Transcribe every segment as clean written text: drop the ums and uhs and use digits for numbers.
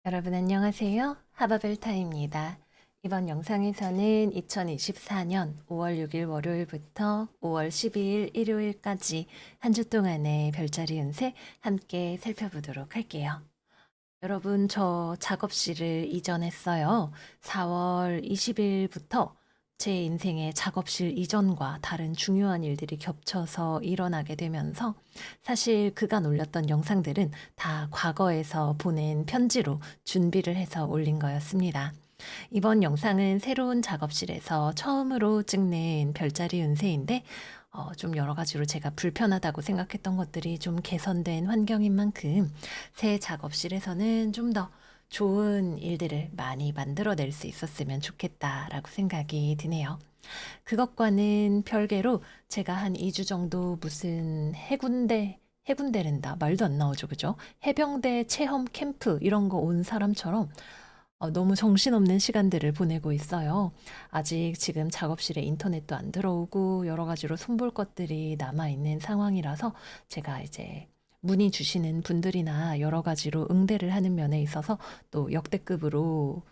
여러분 안녕하세요. 하바벨타입니다. 이번 영상에서는 2024년 5월 6일 월요일부터 5월 12일 일요일까지 한 주 동안의 별자리 운세 함께 살펴보도록 할게요. 여러분, 저 작업실을 이전했어요. 4월 20일부터 제 인생의 작업실 이전과 다른 중요한 일들이 겹쳐서 일어나게 되면서 사실 그간 올렸던 영상들은 다 과거에서 보낸 편지로 준비를 해서 올린 거였습니다. 이번 영상은 새로운 작업실에서 처음으로 찍는 별자리 운세인데 좀 여러 가지로 제가 불편하다고 생각했던 것들이 좀 개선된 환경인 만큼 새 작업실에서는 좀 더 좋은 일들을 많이 만들어낼 수 있었으면 좋겠다라고 생각이 드네요. 그것과는 별개로 제가 한 2주 정도 무슨 해군대랜다. 말도 안 나오죠. 그죠? 해병대 체험 캠프 이런 거 온 사람처럼 너무 정신없는 시간들을 보내고 있어요. 아직 지금 작업실에 인터넷도 안 들어오고 여러 가지로 손볼 것들이 남아있는 상황이라서 제가 이제 문의 주시는 분들이나 여러 가지로 응대를 하는 면에 있어서 또 역대급으로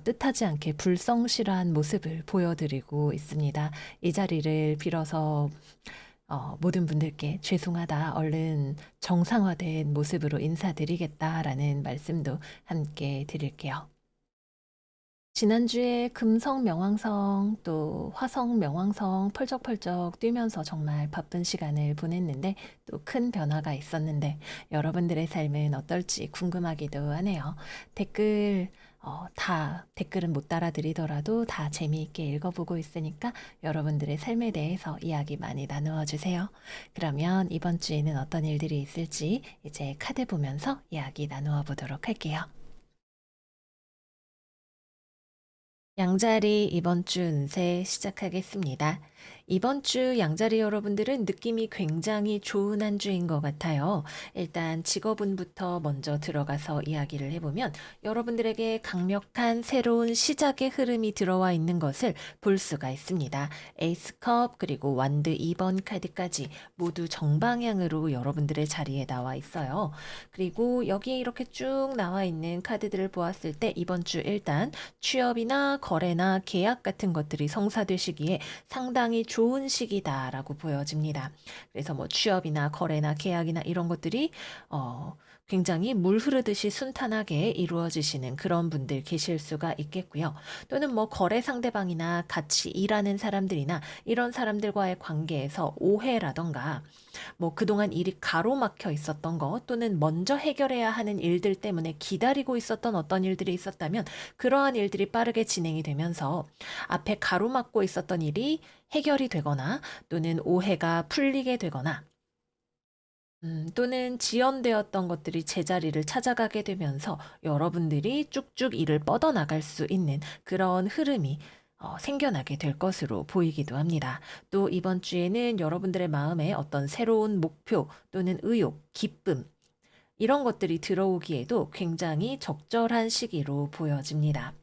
뜻하지 않게 불성실한 모습을 보여드리고 있습니다. 이 자리를 빌어서 모든 분들께 죄송하다, 얼른 정상화된 모습으로 인사드리겠다라는 말씀도 함께 드릴게요. 지난주에 금성 명왕성 또 화성 명왕성 펄쩍펄쩍 뛰면서 정말 바쁜 시간을 보냈는데 또 큰 변화가 있었는데 여러분들의 삶은 어떨지 궁금하기도 하네요. 댓글 다 댓글은 못 달아드리더라도 다 재미있게 읽어보고 있으니까 여러분들의 삶에 대해서 이야기 많이 나누어 주세요. 그러면 이번 주에는 어떤 일들이 있을지 이제 카드 보면서 이야기 나누어 보도록 할게요. 양자리 이번 주 운세 시작하겠습니다. 이번 주 양자리 여러분들은 느낌이 굉장히 좋은 한 주인 것 같아요. 일단 직업운부터 먼저 들어가서 이야기를 해보면 여러분들에게 강력한 새로운 시작의 흐름이 들어와 있는 것을 볼 수가 있습니다. 에이스컵 그리고 완드 2번 카드까지 모두 정방향으로 여러분들의 자리에 나와 있어요. 그리고 여기에 이렇게 쭉 나와 있는 카드들을 보았을 때 이번 주 일단 취업이나 거래나 계약 같은 것들이 성사되시기에 상당히 좋은 시기다라고 보여집니다. 그래서 뭐 취업이나 거래나 계약이나 이런 것들이 굉장히 물 흐르듯이 순탄하게 이루어지시는 그런 분들 계실 수가 있겠고요. 또는 뭐 거래 상대방이나 같이 일하는 사람들이나 이런 사람들과의 관계에서 오해라던가 뭐 그동안 일이 가로막혀 있었던 것 또는 먼저 해결해야 하는 일들 때문에 기다리고 있었던 어떤 일들이 있었다면 그러한 일들이 빠르게 진행이 되면서 앞에 가로막고 있었던 일이 해결이 되거나 또는 오해가 풀리게 되거나 또는 지연되었던 것들이 제자리를 찾아가게 되면서 여러분들이 쭉쭉 일을 뻗어나갈 수 있는 그런 흐름이 생겨나게 될 것으로 보이기도 합니다. 또 이번 주에는 여러분들의 마음에 어떤 새로운 목표 또는 의욕, 기쁨, 이런 것들이 들어오기에도 굉장히 적절한 시기로 보여집니다.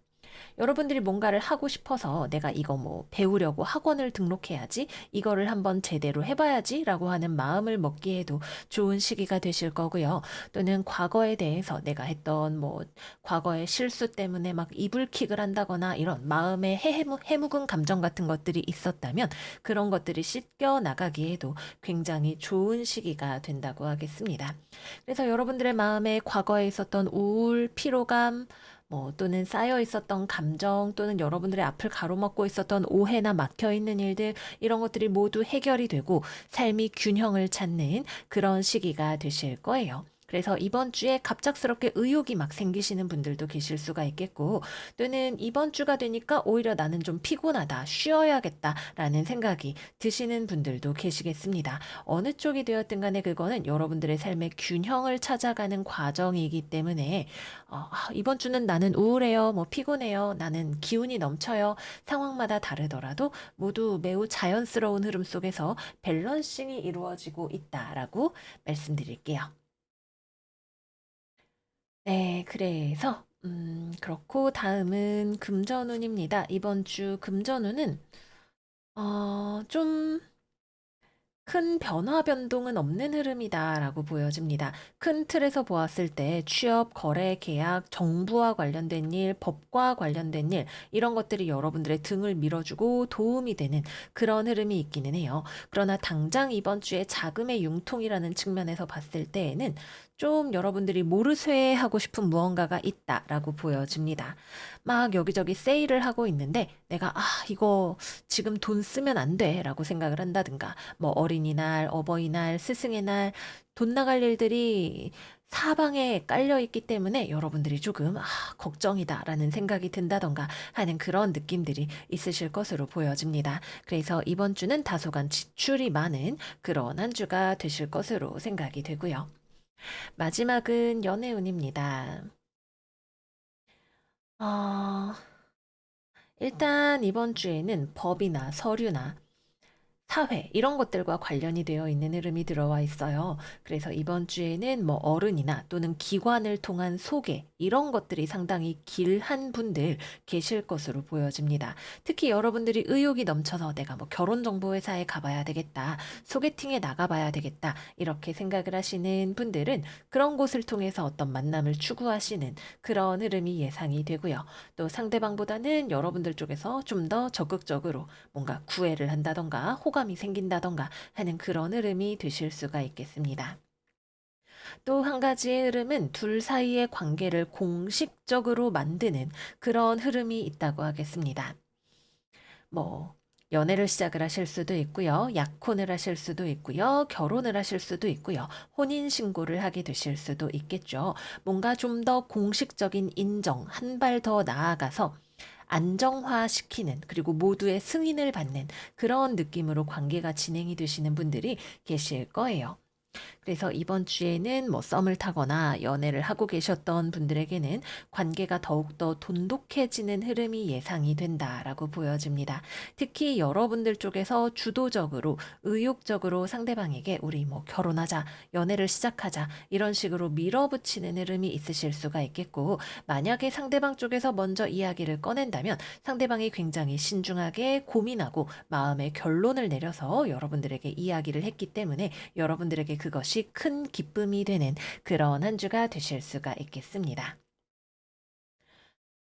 여러분들이 뭔가를 하고 싶어서 내가 이거 뭐 배우려고 학원을 등록해야지, 이거를 한번 제대로 해봐야지 라고 하는 마음을 먹기에도 좋은 시기가 되실 거고요. 또는 과거에 대해서 내가 했던 뭐 과거의 실수 때문에 막 이불킥을 한다거나 이런 마음의 해묵은 감정 같은 것들이 있었다면 그런 것들이 씻겨 나가기에도 굉장히 좋은 시기가 된다고 하겠습니다. 그래서 여러분들의 마음에 과거에 있었던 우울, 피로감, 뭐 또는 쌓여 있었던 감정 또는 여러분들의 앞을 가로막고 있었던 오해나 막혀 있는 일들 이런 것들이 모두 해결이 되고 삶이 균형을 찾는 그런 시기가 되실 거예요. 그래서 이번 주에 갑작스럽게 의욕이 막 생기시는 분들도 계실 수가 있겠고, 또는 이번 주가 되니까 오히려 나는 좀 피곤하다, 쉬어야겠다라는 생각이 드시는 분들도 계시겠습니다. 어느 쪽이 되었든 간에 그거는 여러분들의 삶의 균형을 찾아가는 과정이기 때문에 이번 주는 나는 우울해요, 뭐 피곤해요, 나는 기운이 넘쳐요. 상황마다 다르더라도 모두 매우 자연스러운 흐름 속에서 밸런싱이 이루어지고 있다라고 말씀드릴게요. 네, 그래서 그렇고 다음은 금전운입니다. 이번 주 금전운은 좀 큰 변화 변동은 없는 흐름이다라고 보여집니다. 큰 틀에서 보았을 때 취업, 거래, 계약, 정부와 관련된 일, 법과 관련된 일, 이런 것들이 여러분들의 등을 밀어주고 도움이 되는 그런 흐름이 있기는 해요. 그러나 당장 이번 주에 자금의 융통이라는 측면에서 봤을 때에는 좀 여러분들이 모르쇠하고 싶은 무언가가 있다라고 보여집니다. 막 여기저기 세일을 하고 있는데 내가 이거 지금 돈 쓰면 안 돼라고 생각을 한다든가 뭐 어린이날, 어버이날, 스승의 날, 돈 나갈 일들이 사방에 깔려 있기 때문에 여러분들이 조금 걱정이다라는 생각이 든다던가 하는 그런 느낌들이 있으실 것으로 보여집니다. 그래서 이번 주는 다소간 지출이 많은 그런 한 주가 되실 것으로 생각이 되고요. 마지막은 연애운입니다. 어, 일단 이번 주에는 법이나 서류나 사회 이런 것들과 관련이 되어 있는 흐름이 들어와 있어요. 그래서 이번 주에는 뭐 어른이나 또는 기관을 통한 소개 이런 것들이 상당히 길한 분들 계실 것으로 보여집니다. 특히 여러분들이 의욕이 넘쳐서 내가 뭐 결혼정보회사에 가봐야 되겠다, 소개팅에 나가봐야 되겠다 이렇게 생각을 하시는 분들은 그런 곳을 통해서 어떤 만남을 추구하시는 그런 흐름이 예상이 되고요. 또 상대방보다는 여러분들 쪽에서 좀 더 적극적으로 뭔가 구애를 한다던가 호감이 생긴다던가 하는 그런 흐름이 되실 수가 있겠습니다. 또 한 가지의 흐름은 둘 사이의 관계를 공식적으로 만드는 그런 흐름이 있다고 하겠습니다. 뭐 연애를 시작을 하실 수도 있고요. 약혼을 하실 수도 있고요. 결혼을 하실 수도 있고요. 혼인 신고를 하게 되실 수도 있겠죠. 뭔가 좀 더 공식적인 인정, 한 발 더 나아가서 안정화시키는 그리고 모두의 승인을 받는 그런 느낌으로 관계가 진행이 되시는 분들이 계실 거예요. 그래서 이번 주에는 뭐 썸을 타거나 연애를 하고 계셨던 분들에게는 관계가 더욱더 돈독해지는 흐름이 예상이 된다라고 보여집니다. 특히 여러분들 쪽에서 주도적으로 의욕적으로 상대방에게 우리 뭐 결혼하자, 연애를 시작하자 이런 식으로 밀어붙이는 흐름이 있으실 수가 있겠고 만약에 상대방 쪽에서 먼저 이야기를 꺼낸다면 상대방이 굉장히 신중하게 고민하고 마음의 결론을 내려서 여러분들에게 이야기를 했기 때문에 여러분들에게 그것이 큰 기쁨이 되는 그런 한 주가 되실 수가 있겠습니다.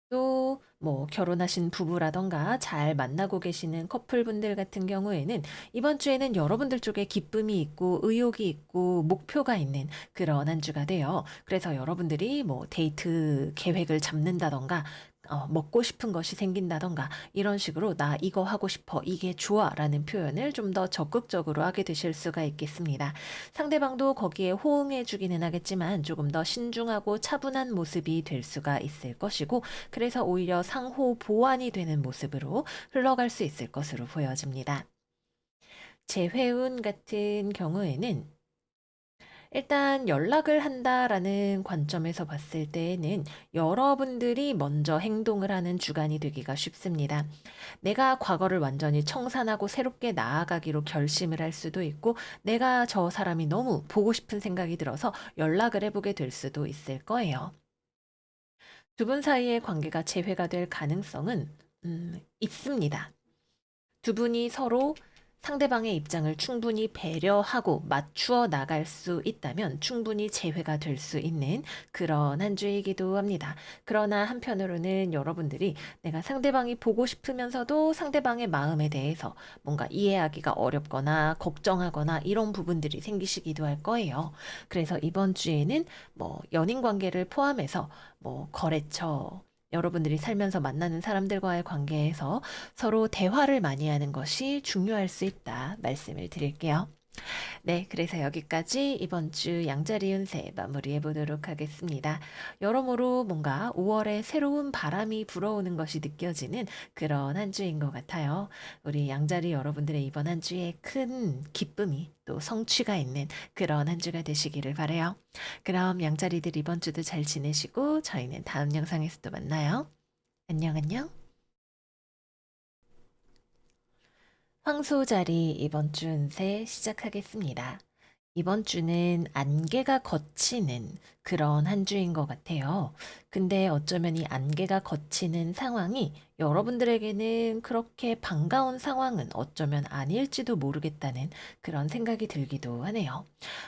또 뭐 결혼하신 부부라던가 잘 만나고 계시는 커플분들 같은 경우에는 이번 주에는 여러분들 쪽에 기쁨이 있고 의욕이 있고 목표가 있는 그런 한 주가 돼요. 그래서 여러분들이 뭐 데이트 계획을 잡는다던가 먹고 싶은 것이 생긴다던가 이런 식으로 나 이거 하고 싶어 이게 좋아라는 표현을 좀 더 적극적으로 하게 되실 수가 있겠습니다. 상대방도 거기에 호응해 주기는 하겠지만 조금 더 신중하고 차분한 모습이 될 수가 있을 것이고 그래서 오히려 상호 보완이 되는 모습으로 흘러갈 수 있을 것으로 보여집니다. 재회운 같은 경우에는 일단 연락을 한다라는 관점에서 봤을 때에는 여러분들이 먼저 행동을 하는 주간이 되기가 쉽습니다. 내가 과거를 완전히 청산하고 새롭게 나아가기로 결심을 할 수도 있고, 내가 저 사람이 너무 보고 싶은 생각이 들어서 연락을 해보게 될 수도 있을 거예요. 두 분 사이의 관계가 재회가 될 가능성은 있습니다. 두 분이 서로 상대방의 입장을 충분히 배려하고 맞추어 나갈 수 있다면 충분히 재회가 될 수 있는 그런 한 주이기도 합니다. 그러나 한편으로는 여러분들이 내가 상대방이 보고 싶으면서도 상대방의 마음에 대해서 뭔가 이해하기가 어렵거나 걱정하거나 이런 부분들이 생기시기도 할 거예요. 그래서 이번 주에는 뭐 연인 관계를 포함해서 뭐 거래처, 여러분들이 살면서 만나는 사람들과의 관계에서 서로 대화를 많이 하는 것이 중요할 수 있다 말씀을 드릴게요. 네, 그래서 여기까지 이번 주 양자리 운세 마무리해 보도록 하겠습니다. 여러모로 뭔가 5월에 새로운 바람이 불어오는 것이 느껴지는 그런 한 주인 것 같아요. 우리 양자리 여러분들의 이번 한 주에 큰 기쁨이 또 성취가 있는 그런 한 주가 되시기를 바래요. 그럼 양자리들 이번 주도 잘 지내시고 저희는 다음 영상에서 또 만나요. 안녕, 안녕. 황소자리 이번 주 운세 시작하겠습니다. 이번 주는 안개가 걷히는 그런 한 주인 것 같아요. 근데 어쩌면 이 안개가 걷히는 상황이 여러분들에게는 그렇게 반가운 상황은 어쩌면 아닐지도 모르겠다는 그런 생각이 들기도 하네요.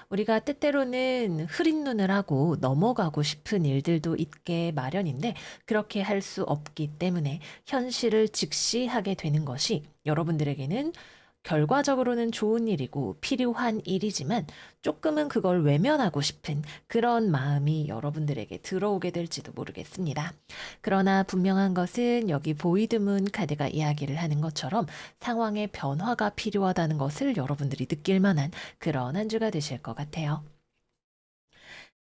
우리가 때때로는 흐린 눈을 하고 넘어가고 싶은 일들도 있게 마련인데 그렇게 할 수 없기 때문에 현실을 직시하게 되는 것이 여러분들에게는 결과적으로는 좋은 일이고 필요한 일이지만 조금은 그걸 외면하고 싶은 그런 마음이 여러분들에게 들어오게 될지도 모르겠습니다. 그러나 분명한 것은 여기 보이드문 카드가 이야기를 하는 것처럼 상황의 변화가 필요하다는 것을 여러분들이 느낄 만한 그런 한 주가 되실 것 같아요.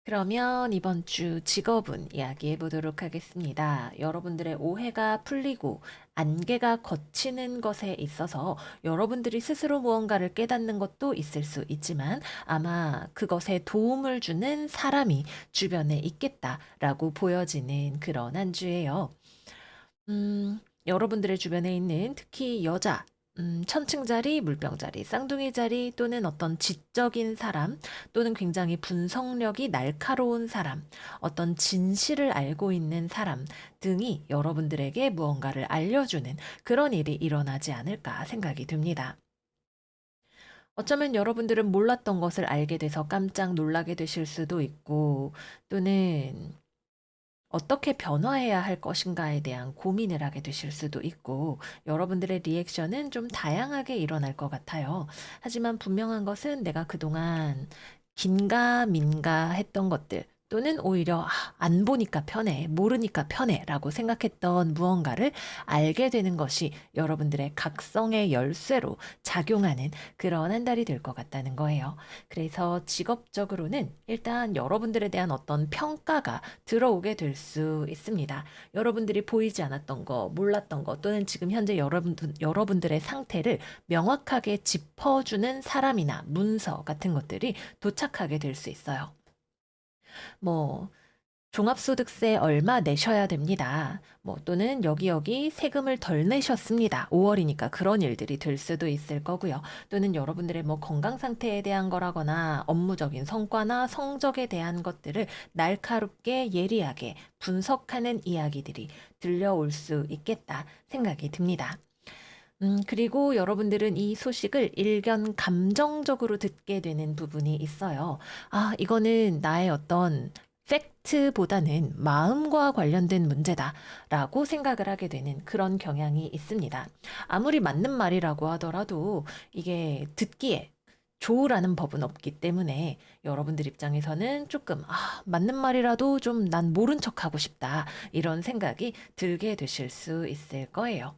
그러면 이번 주 직업운 이야기해 보도록 하겠습니다. 여러분들의 오해가 풀리고 안개가 걷히는 것에 있어서 여러분들이 스스로 무언가를 깨닫는 것도 있을 수 있지만 아마 그것에 도움을 주는 사람이 주변에 있겠다라고 보여지는 그런 한 주예요. 여러분들의 주변에 있는 특히 여자, 천층자리, 물병자리, 쌍둥이자리 또는 어떤 지적인 사람 또는 굉장히 분석력이 날카로운 사람, 어떤 진실을 알고 있는 사람 등이 여러분들에게 무언가를 알려주는 그런 일이 일어나지 않을까 생각이 듭니다. 어쩌면 여러분들은 몰랐던 것을 알게 돼서 깜짝 놀라게 되실 수도 있고 또는 어떻게 변화해야 할 것인가에 대한 고민을 하게 되실 수도 있고 여러분들의 리액션은 좀 다양하게 일어날 것 같아요. 하지만 분명한 것은 내가 그동안 긴가민가 했던 것들 또는 오히려 안 보니까 편해, 모르니까 편해라고 생각했던 무언가를 알게 되는 것이 여러분들의 각성의 열쇠로 작용하는 그런 한 달이 될 것 같다는 거예요. 그래서 직업적으로는 일단 여러분들에 대한 어떤 평가가 들어오게 될 수 있습니다. 여러분들이 보이지 않았던 거, 몰랐던 거, 또는 지금 현재 여러분들의 상태를 명확하게 짚어주는 사람이나 문서 같은 것들이 도착하게 될 수 있어요. 뭐, 종합소득세 얼마 내셔야 됩니다. 뭐 또는 여기 세금을 덜 내셨습니다. 5월이니까 그런 일들이 될 수도 있을 거고요. 또는 여러분들의 뭐 건강 상태에 대한 거라거나 업무적인 성과나 성적에 대한 것들을 날카롭게 예리하게 분석하는 이야기들이 들려올 수 있겠다 생각이 듭니다. 그리고 여러분들은 이 소식을 일견 감정적으로 듣게 되는 부분이 있어요. 아, 이거는 나의 어떤 팩트보다는 마음과 관련된 문제다라고 생각을 하게 되는 그런 경향이 있습니다. 아무리 맞는 말이라고 하더라도 이게 듣기에 좋으라는 법은 없기 때문에 여러분들 입장에서는 조금, 맞는 말이라도 좀 난 모른 척하고 싶다. 이런 생각이 들게 되실 수 있을 거예요.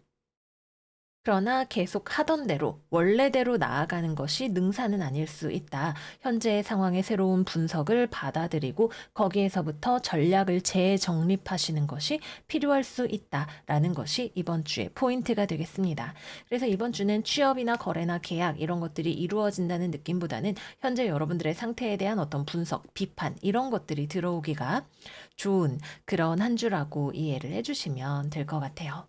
그러나 계속 하던 대로 원래대로 나아가는 것이 능사는 아닐 수 있다. 현재의 상황의 새로운 분석을 받아들이고 거기에서부터 전략을 재정립하시는 것이 필요할 수 있다라는 것이 이번 주의 포인트가 되겠습니다. 그래서 이번 주는 취업이나 거래나 계약 이런 것들이 이루어진다는 느낌보다는 현재 여러분들의 상태에 대한 어떤 분석, 비판 이런 것들이 들어오기가 좋은 그런 한 주라고 이해를 해주시면 될 것 같아요.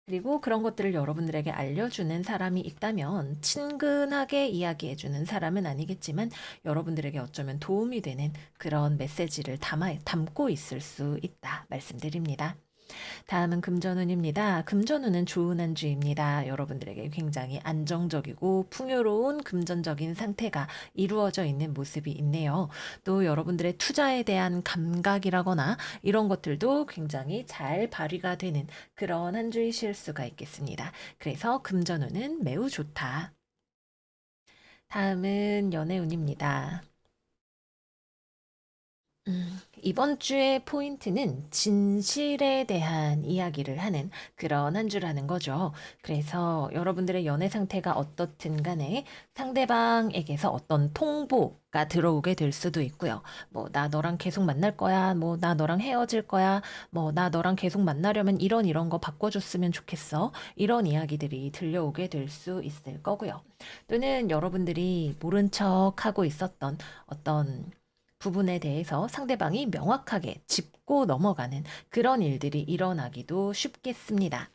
그리고 그런 것들을 여러분들에게 알려주는 사람이 있다면 친근하게 이야기해주는 사람은 아니겠지만 여러분들에게 어쩌면 도움이 되는 그런 메시지를 담고 있을 수 있다 말씀드립니다. 다음은 금전운입니다. 금전운은 좋은 한 주입니다. 여러분들에게 굉장히 안정적이고 풍요로운 금전적인 상태가 이루어져 있는 모습이 있네요. 또 여러분들의 투자에 대한 감각이라거나 이런 것들도 굉장히 잘 발휘가 되는 그런 한 주이실 수가 있겠습니다. 그래서 금전운은 매우 좋다. 다음은 연애운입니다. 이번 주의 포인트는 진실에 대한 이야기를 하는 그런 한 주라는 거죠. 그래서 여러분들의 연애 상태가 어떻든 간에 상대방에게서 어떤 통보가 들어오게 될 수도 있고요. 뭐, 나 너랑 계속 만날 거야. 뭐, 나 너랑 헤어질 거야. 뭐, 나 너랑 계속 만나려면 이런 거 바꿔줬으면 좋겠어. 이런 이야기들이 들려오게 될 수 있을 거고요. 또는 여러분들이 모른 척 하고 있었던 어떤 부분에 대해서 상대방이 명확하게 짚고 넘어가는 그런 일들이 일어나기도 쉽겠습니다.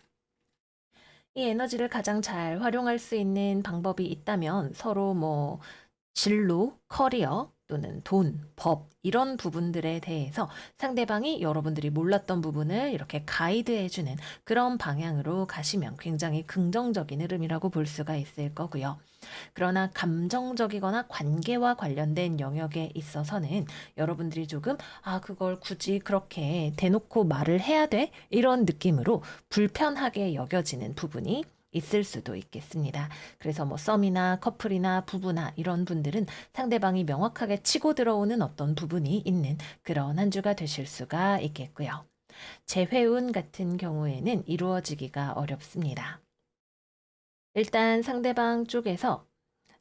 이 에너지를 가장 잘 활용할 수 있는 방법이 있다면 서로 뭐 진로, 커리어 또는 돈, 법 이런 부분들에 대해서 상대방이 여러분들이 몰랐던 부분을 이렇게 가이드해주는 그런 방향으로 가시면 굉장히 긍정적인 흐름이라고 볼 수가 있을 거고요. 그러나 감정적이거나 관계와 관련된 영역에 있어서는 여러분들이 조금 그걸 굳이 그렇게 대놓고 말을 해야 돼? 이런 느낌으로 불편하게 여겨지는 부분이 있을 수도 있겠습니다. 그래서 뭐 썸이나 커플이나 부부나 이런 분들은 상대방이 명확하게 치고 들어오는 어떤 부분이 있는 그런 한 주가 되실 수가 있겠고요. 재회운 같은 경우에는 이루어지기가 어렵습니다. 일단 상대방 쪽에서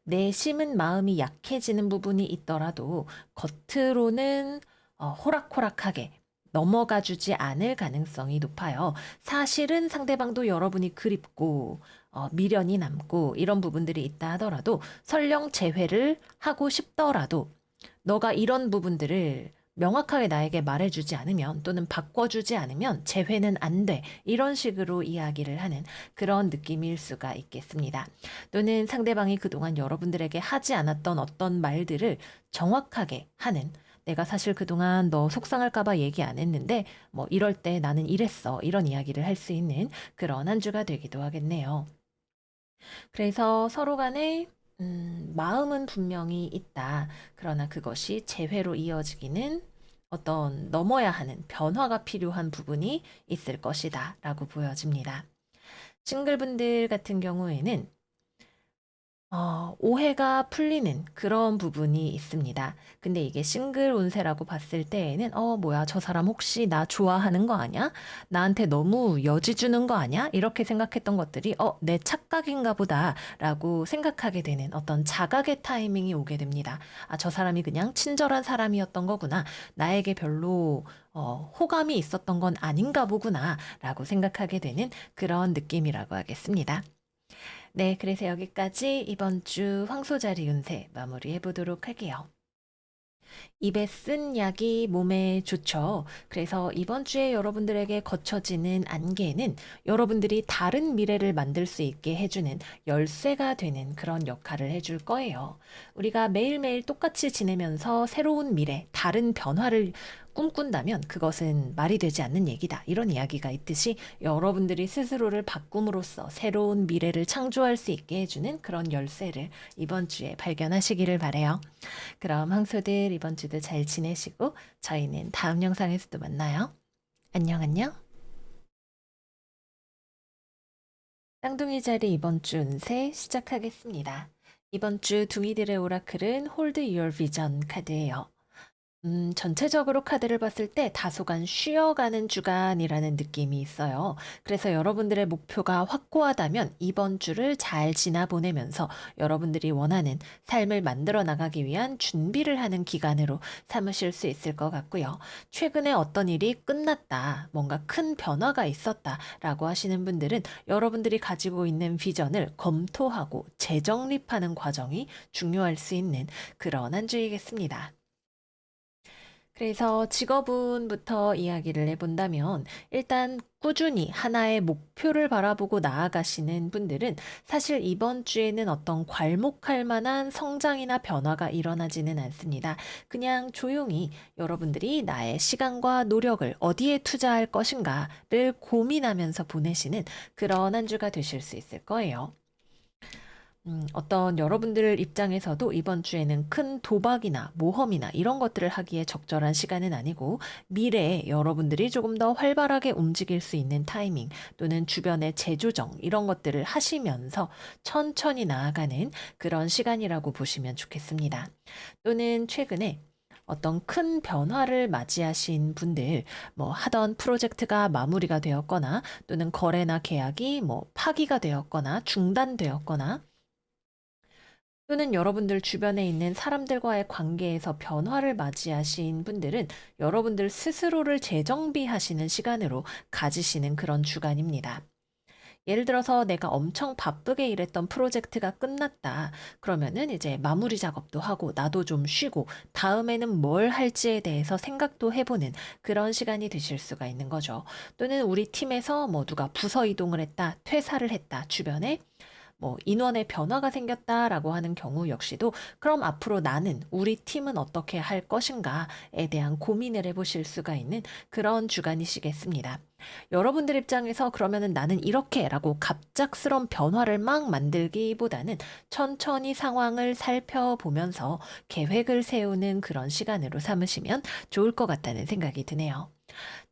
내심은 마음이 약해지는 부분이 있더라도 겉으로는 호락호락하게 넘어가 주지 않을 가능성이 높아요. 사실은 상대방도 여러분이 그립고 미련이 남고 이런 부분들이 있다 하더라도 설령 재회를 하고 싶더라도 너가 이런 부분들을 명확하게 나에게 말해주지 않으면 또는 바꿔주지 않으면 재회는 안 돼. 이런 식으로 이야기를 하는 그런 느낌일 수가 있겠습니다. 또는 상대방이 그동안 여러분들에게 하지 않았던 어떤 말들을 정확하게 하는 내가 사실 그동안 너 속상할까봐 얘기 안 했는데 뭐 이럴 때 나는 이랬어. 이런 이야기를 할 수 있는 그런 한 주가 되기도 하겠네요. 그래서 서로 간에 마음은 분명히 있다. 그러나 그것이 재회로 이어지기는 어떤 넘어야 하는 변화가 필요한 부분이 있을 것이다. 라고 보여집니다. 싱글분들 같은 경우에는 오해가 풀리는 그런 부분이 있습니다. 근데 이게 싱글 운세라고 봤을 때에는 뭐야, 저 사람 혹시 나 좋아하는 거 아니야? 나한테 너무 여지 주는 거 아니야? 이렇게 생각했던 것들이 내 착각인가 보다라고 생각하게 되는 어떤 자각의 타이밍이 오게 됩니다. 저 사람이 그냥 친절한 사람이었던 거구나. 나에게 별로 호감이 있었던 건 아닌가 보구나라고 생각하게 되는 그런 느낌이라고 하겠습니다. 네, 그래서 여기까지 이번 주 황소자리 운세 마무리해 보도록 할게요. 입에 쓴 약이 몸에 좋죠. 그래서 이번 주에 여러분들에게 거쳐지는 안개는 여러분들이 다른 미래를 만들 수 있게 해주는 열쇠가 되는 그런 역할을 해줄 거예요. 우리가 매일매일 똑같이 지내면서 새로운 미래, 다른 변화를 꿈꾼다면 그것은 말이 되지 않는 얘기다. 이런 이야기가 있듯이 여러분들이 스스로를 바꿈으로써 새로운 미래를 창조할 수 있게 해주는 그런 열쇠를 이번 주에 발견하시기를 바래요. 그럼 황소들 이번 주도 잘 지내시고 저희는 다음 영상에서 또 만나요. 안녕 안녕. 쌍둥이 자리 이번 주 운세 시작하겠습니다. 이번 주 둥이들의 오라클은 Hold Your Vision 카드예요. 전체적으로 카드를 봤을 때 다소간 쉬어가는 주간이라는 느낌이 있어요. 그래서 여러분들의 목표가 확고하다면 이번 주를 잘 지나보내면서 여러분들이 원하는 삶을 만들어 나가기 위한 준비를 하는 기간으로 삼으실 수 있을 것 같고요. 최근에 어떤 일이 끝났다, 뭔가 큰 변화가 있었다라고 하시는 분들은 여러분들이 가지고 있는 비전을 검토하고 재정립하는 과정이 중요할 수 있는 그런 한 주이겠습니다. 그래서 직업운부터 이야기를 해본다면 일단 꾸준히 하나의 목표를 바라보고 나아가시는 분들은 사실 이번 주에는 어떤 괄목할 만한 성장이나 변화가 일어나지는 않습니다. 그냥 조용히 여러분들이 나의 시간과 노력을 어디에 투자할 것인가를 고민하면서 보내시는 그런 한 주가 되실 수 있을 거예요. 어떤 여러분들 입장에서도 이번 주에는 큰 도박이나 모험이나 이런 것들을 하기에 적절한 시간은 아니고 미래에 여러분들이 조금 더 활발하게 움직일 수 있는 타이밍 또는 주변의 재조정 이런 것들을 하시면서 천천히 나아가는 그런 시간이라고 보시면 좋겠습니다. 또는 최근에 어떤 큰 변화를 맞이하신 분들, 뭐 하던 프로젝트가 마무리가 되었거나 또는 거래나 계약이 뭐 파기가 되었거나 중단되었거나 또는 여러분들 주변에 있는 사람들과의 관계에서 변화를 맞이하신 분들은 여러분들 스스로를 재정비하시는 시간으로 가지시는 그런 주간입니다. 예를 들어서 내가 엄청 바쁘게 일했던 프로젝트가 끝났다. 그러면은 이제 마무리 작업도 하고 나도 좀 쉬고 다음에는 뭘 할지에 대해서 생각도 해보는 그런 시간이 되실 수가 있는 거죠. 또는 우리 팀에서 뭐 누가 부서 이동을 했다, 퇴사를 했다, 주변에 뭐 인원의 변화가 생겼다라고 하는 경우 역시도 그럼 앞으로 나는 우리 팀은 어떻게 할 것인가에 대한 고민을 해보실 수가 있는 그런 주간이시겠습니다. 여러분들 입장에서 그러면은 나는 이렇게라고 갑작스런 변화를 막 만들기보다는 천천히 상황을 살펴보면서 계획을 세우는 그런 시간으로 삼으시면 좋을 것 같다는 생각이 드네요.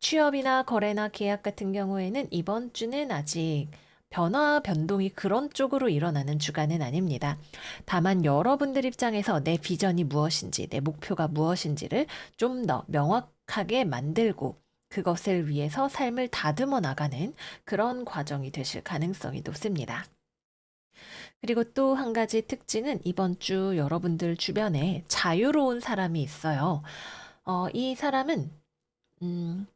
취업이나 거래나 계약 같은 경우에는 이번 주는 아직 변화, 변동이 그런 쪽으로 일어나는 주간은 아닙니다. 다만 여러분들 입장에서 내 비전이 무엇인지, 내 목표가 무엇인지를 좀 더 명확하게 만들고 그것을 위해서 삶을 다듬어 나가는 그런 과정이 되실 가능성이 높습니다. 그리고 또 한 가지 특징은 이번 주 여러분들 주변에 자유로운 사람이 있어요. 이 사람은 음,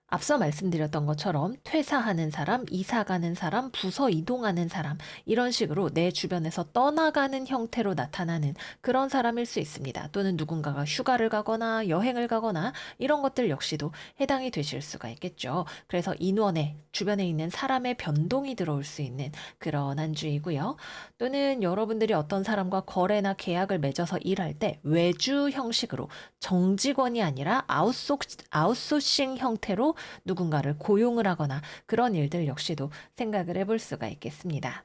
앞서 말씀드렸던 것처럼 퇴사하는 사람, 이사 가는 사람, 부서 이동하는 사람, 이런 식으로 내 주변에서 떠나가는 형태로 나타나는 그런 사람일 수 있습니다. 또는 누군가가 휴가를 가거나 여행을 가거나 이런 것들 역시도 해당이 되실 수가 있겠죠. 그래서 인원에 주변에 있는 사람의 변동이 들어올 수 있는 그런 한 주이고요. 또는 여러분들이 어떤 사람과 거래나 계약을 맺어서 일할 때 외주 형식으로 정직원이 아니라 아웃소싱 형태로 누군가를 고용을 하거나 그런 일들 역시도 생각을 해볼 수가 있겠습니다.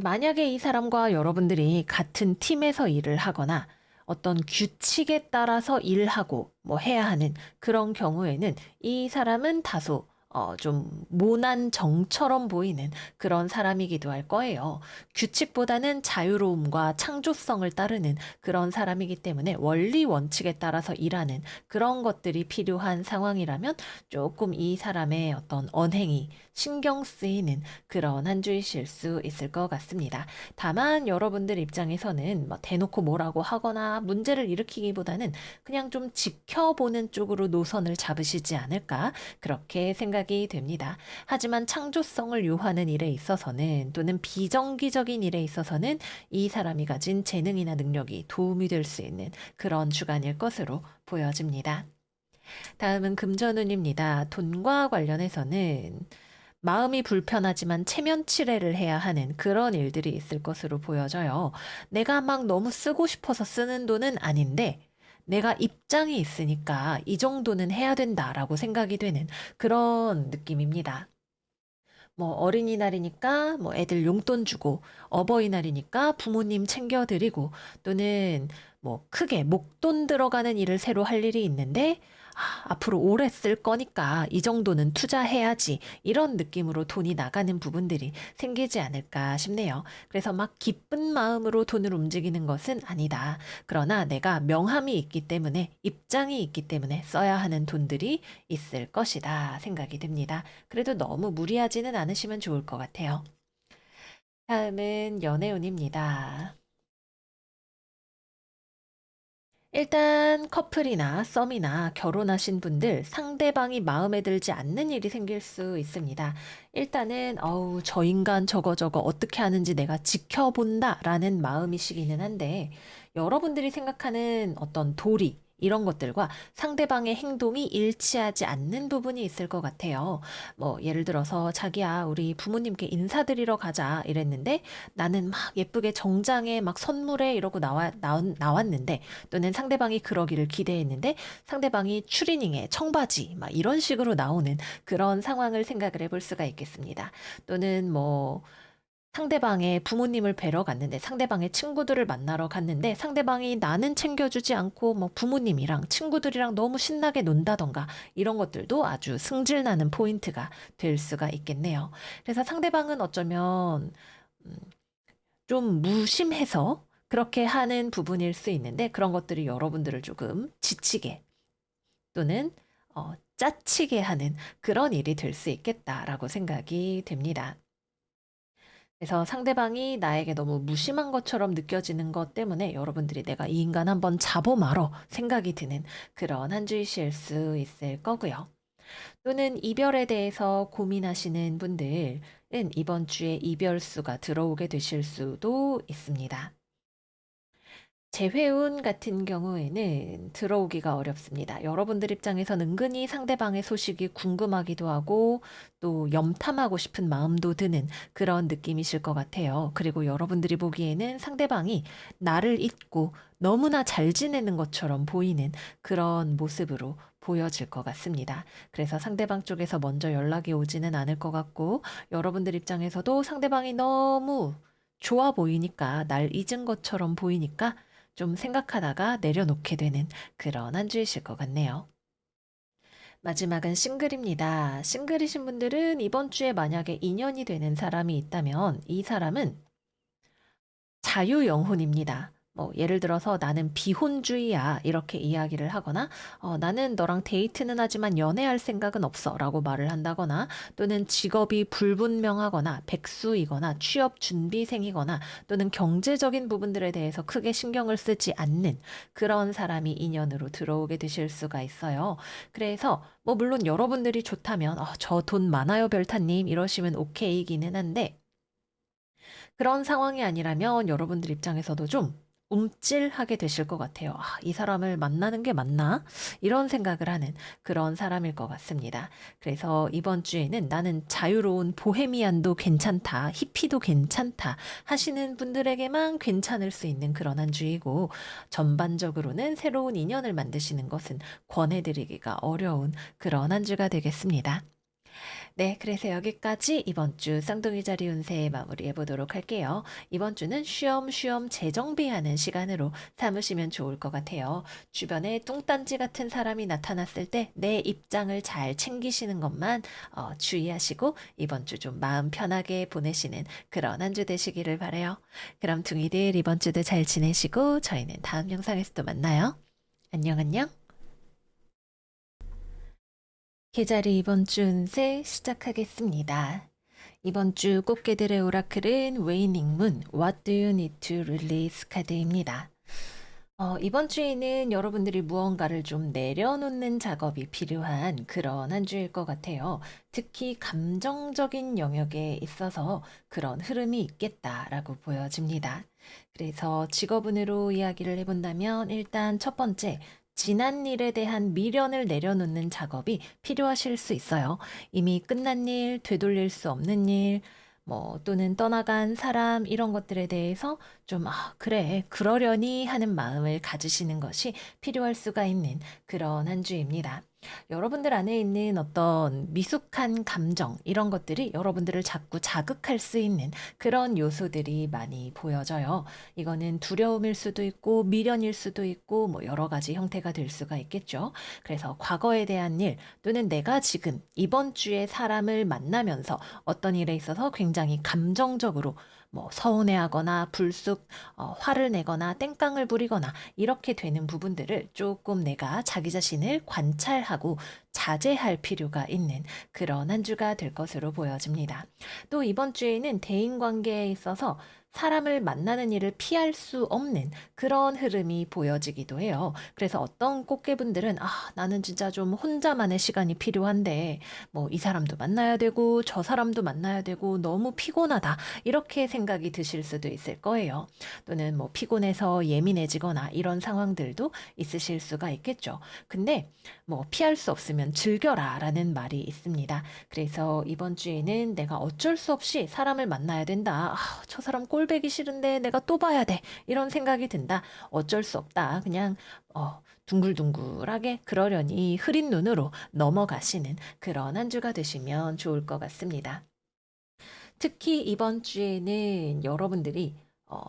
만약에 이 사람과 여러분들이 같은 팀에서 일을 하거나 어떤 규칙에 따라서 일하고 뭐 해야 하는 그런 경우에는 이 사람은 다소 좀 모난 정처럼 보이는 그런 사람이기도 할 거예요. 규칙보다는 자유로움과 창조성을 따르는 그런 사람이기 때문에 원리 원칙에 따라서 일하는 그런 것들이 필요한 상황이라면 조금 이 사람의 어떤 언행이 신경 쓰이는 그런 한 주이실 수 있을 것 같습니다. 다만 여러분들 입장에서는 뭐 대놓고 뭐라고 하거나 문제를 일으키기보다는 그냥 좀 지켜보는 쪽으로 노선을 잡으시지 않을까 그렇게 생각이 됩니다. 하지만 창조성을 요하는 일에 있어서는 또는 비정기적인 일에 있어서는 이 사람이 가진 재능이나 능력이 도움이 될 수 있는 그런 주간일 것으로 보여집니다. 다음은 금전운입니다. 돈과 관련해서는 마음이 불편하지만 체면 치레를 해야 하는 그런 일들이 있을 것으로 보여져요. 내가 막 너무 쓰고 싶어서 쓰는 돈은 아닌데, 내가 입장이 있으니까 이 정도는 해야 된다라고 생각이 되는 그런 느낌입니다. 뭐 어린이날이니까 뭐 애들 용돈 주고, 어버이날이니까 부모님 챙겨드리고, 또는 뭐 크게 목돈 들어가는 일을 새로 할 일이 있는데, 앞으로 오래 쓸 거니까 이 정도는 투자해야지. 이런 느낌으로 돈이 나가는 부분들이 생기지 않을까 싶네요. 그래서 막 기쁜 마음으로 돈을 움직이는 것은 아니다. 그러나 내가 명함이 있기 때문에, 입장이 있기 때문에 써야 하는 돈들이 있을 것이다 생각이 듭니다. 그래도 너무 무리하지는 않으시면 좋을 것 같아요. 다음은 연애운입니다. 일단 커플이나 썸이나 결혼하신 분들 상대방이 마음에 들지 않는 일이 생길 수 있습니다. 일단은 어우 저 인간 저거 어떻게 하는지 내가 지켜본다라는 마음이시기는 한데 여러분들이 생각하는 어떤 도리 이런 것들과 상대방의 행동이 일치하지 않는 부분이 있을 것 같아요. 뭐 예를 들어서 자기야 우리 부모님께 인사드리러 가자 이랬는데 나는 막 예쁘게 정장에 막 선물해 이러고 나왔는데 또는 상대방이 그러기를 기대했는데 상대방이 추리닝에 청바지 막 이런 식으로 나오는 그런 상황을 생각을 해볼 수가 있겠습니다. 또는 뭐 상대방의 부모님을 뵈러 갔는데 상대방의 친구들을 만나러 갔는데 상대방이 나는 챙겨주지 않고 뭐 부모님이랑 친구들이랑 너무 신나게 논다던가 이런 것들도 아주 승질나는 포인트가 될 수가 있겠네요. 그래서 상대방은 어쩌면 음, 좀 무심해서 그렇게 하는 부분일 수 있는데 그런 것들이 여러분들을 조금 지치게 또는 짜치게 하는 그런 일이 될 수 있겠다라고 생각이 됩니다. 그래서 상대방이 나에게 너무 무심한 것처럼 느껴지는 것 때문에 여러분들이 내가 이 인간 한번 잡어 말어 생각이 드는 그런 한 주이실 수 있을 거고요. 또는 이별에 대해서 고민하시는 분들은 이번 주에 이별수가 들어오게 되실 수도 있습니다. 재회운 같은 경우에는 들어오기가 어렵습니다. 여러분들 입장에선 은근히 상대방의 소식이 궁금하기도 하고 또 염탐하고 싶은 마음도 드는 그런 느낌이실 것 같아요. 그리고 여러분들이 보기에는 상대방이 나를 잊고 너무나 잘 지내는 것처럼 보이는 그런 모습으로 보여질 것 같습니다. 그래서 상대방 쪽에서 먼저 연락이 오지는 않을 것 같고 여러분들 입장에서도 상대방이 너무 좋아 보이니까 날 잊은 것처럼 보이니까 좀 생각하다가 내려놓게 되는 그런 한 주이실 것 같네요. 마지막은 싱글입니다. 싱글이신 분들은 이번 주에 만약에 인연이 되는 사람이 있다면 이 사람은 자유 영혼입니다. 뭐 예를 들어서 나는 비혼주의야 이렇게 이야기를 하거나 나는 너랑 데이트는 하지만 연애할 생각은 없어라고 말을 한다거나 또는 직업이 불분명하거나 백수이거나 취업 준비생이거나 또는 경제적인 부분들에 대해서 크게 신경을 쓰지 않는 그런 사람이 인연으로 들어오게 되실 수가 있어요. 그래서 뭐 물론 여러분들이 좋다면 저 돈 많아요 별타님 이러시면 오케이기는 한데 그런 상황이 아니라면 여러분들 입장에서도 좀 움찔하게 되실 것 같아요. 이 사람을 만나는 게 맞나? 이런 생각을 하는 그런 사람일 것 같습니다. 그래서 이번 주에는 나는 자유로운 보헤미안도 괜찮다, 히피도 괜찮다 하시는 분들에게만 괜찮을 수 있는 그런 한 주이고 전반적으로는 새로운 인연을 만드시는 것은 권해드리기가 어려운 그런 한 주가 되겠습니다. 네, 그래서 여기까지 이번 주 쌍둥이 자리 운세 마무리해 보도록 할게요. 이번 주는 쉬엄쉬엄 재정비하는 시간으로 삼으시면 좋을 것 같아요. 주변에 뚱딴지 같은 사람이 나타났을 때 내 입장을 잘 챙기시는 것만 주의하시고 이번 주 좀 마음 편하게 보내시는 그런 한 주 되시기를 바래요. 그럼 둥이들 이번 주도 잘 지내시고 저희는 다음 영상에서 또 만나요. 안녕 안녕. 계자리 이번 주 운세 시작하겠습니다. 이번 주 꽃게들의 오라클은 웨이닝문 What do you need to release 카드입니다. 이번 주에는 여러분들이 무언가를 좀 내려놓는 작업이 필요한 그런 한 주일 것 같아요. 특히 감정적인 영역에 있어서 그런 흐름이 있겠다라고 보여집니다. 그래서 직업운으로 이야기를 해본다면 일단 첫 번째, 지난 일에 대한 미련을 내려놓는 작업이 필요하실 수 있어요. 이미 끝난 일, 되돌릴 수 없는 일, 뭐 또는 떠나간 사람 이런 것들에 대해서 좀 그래 그러려니 하는 마음을 가지시는 것이 필요할 수가 있는 그런 한 주입니다. 여러분들 안에 있는 어떤 미숙한 감정 이런 것들이 여러분들을 자꾸 자극할 수 있는 그런 요소들이 많이 보여져요. 이거는 두려움일 수도 있고 미련일 수도 있고 뭐 여러 가지 형태가 될 수가 있겠죠. 그래서 과거에 대한 일 또는 내가 지금 이번 주에 사람을 만나면서 어떤 일에 있어서 굉장히 감정적으로 뭐 서운해하거나 불쑥 화를 내거나 땡깡을 부리거나 이렇게 되는 부분들을 조금 내가 자기 자신을 관찰하고 자제할 필요가 있는 그런 한 주가 될 것으로 보여집니다. 또 이번 주에는 대인 관계에 있어서 사람을 만나는 일을 피할 수 없는 그런 흐름이 보여지기도 해요. 그래서 어떤 꽃게분들은 나는 진짜 좀 혼자만의 시간이 필요한데 뭐 이 사람도 만나야 되고 저 사람도 만나야 되고 너무 피곤하다 이렇게 생각이 드실 수도 있을 거예요. 또는 뭐 피곤해서 예민해지거나 이런 상황들도 있으실 수가 있겠죠. 근데 뭐 피할 수 없으면 즐겨라 라는 말이 있습니다. 그래서 이번 주에는 내가 어쩔 수 없이 사람을 만나야 된다. 저 사람 꼴배기 싫은데 내가 또 봐야 돼. 이런 생각이 든다. 어쩔 수 없다. 그냥 둥글둥글하게 그러려니 흐린 눈으로 넘어가시는 그런 한 주가 되시면 좋을 것 같습니다. 특히 이번 주에는 여러분들이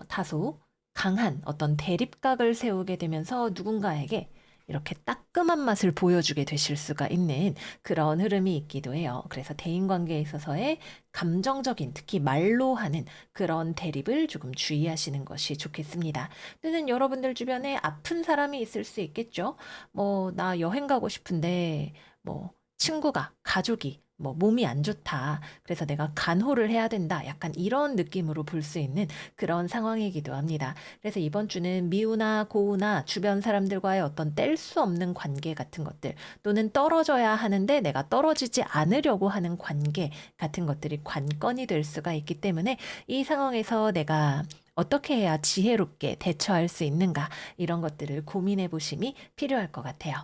다소 강한 어떤 대립각을 세우게 되면서 누군가에게 이렇게 따끔한 맛을 보여주게 되실 수가 있는 그런 흐름이 있기도 해요. 그래서 대인관계에 있어서의 감정적인, 특히 말로 하는 그런 대립을 조금 주의하시는 것이 좋겠습니다. 또는 여러분들 주변에 아픈 사람이 있을 수 있겠죠. 뭐, 나 여행 가고 싶은데, 뭐, 친구가, 가족이 뭐 몸이 안 좋다. 그래서 내가 간호를 해야 된다. 약간 이런 느낌으로 볼 수 있는 그런 상황이기도 합니다. 그래서 이번 주는 미우나 고우나 주변 사람들과의 어떤 뗄 수 없는 관계 같은 것들 또는 떨어져야 하는데 내가 떨어지지 않으려고 하는 관계 같은 것들이 관건이 될 수가 있기 때문에 이 상황에서 내가 어떻게 해야 지혜롭게 대처할 수 있는가 이런 것들을 고민해 보심이 필요할 것 같아요.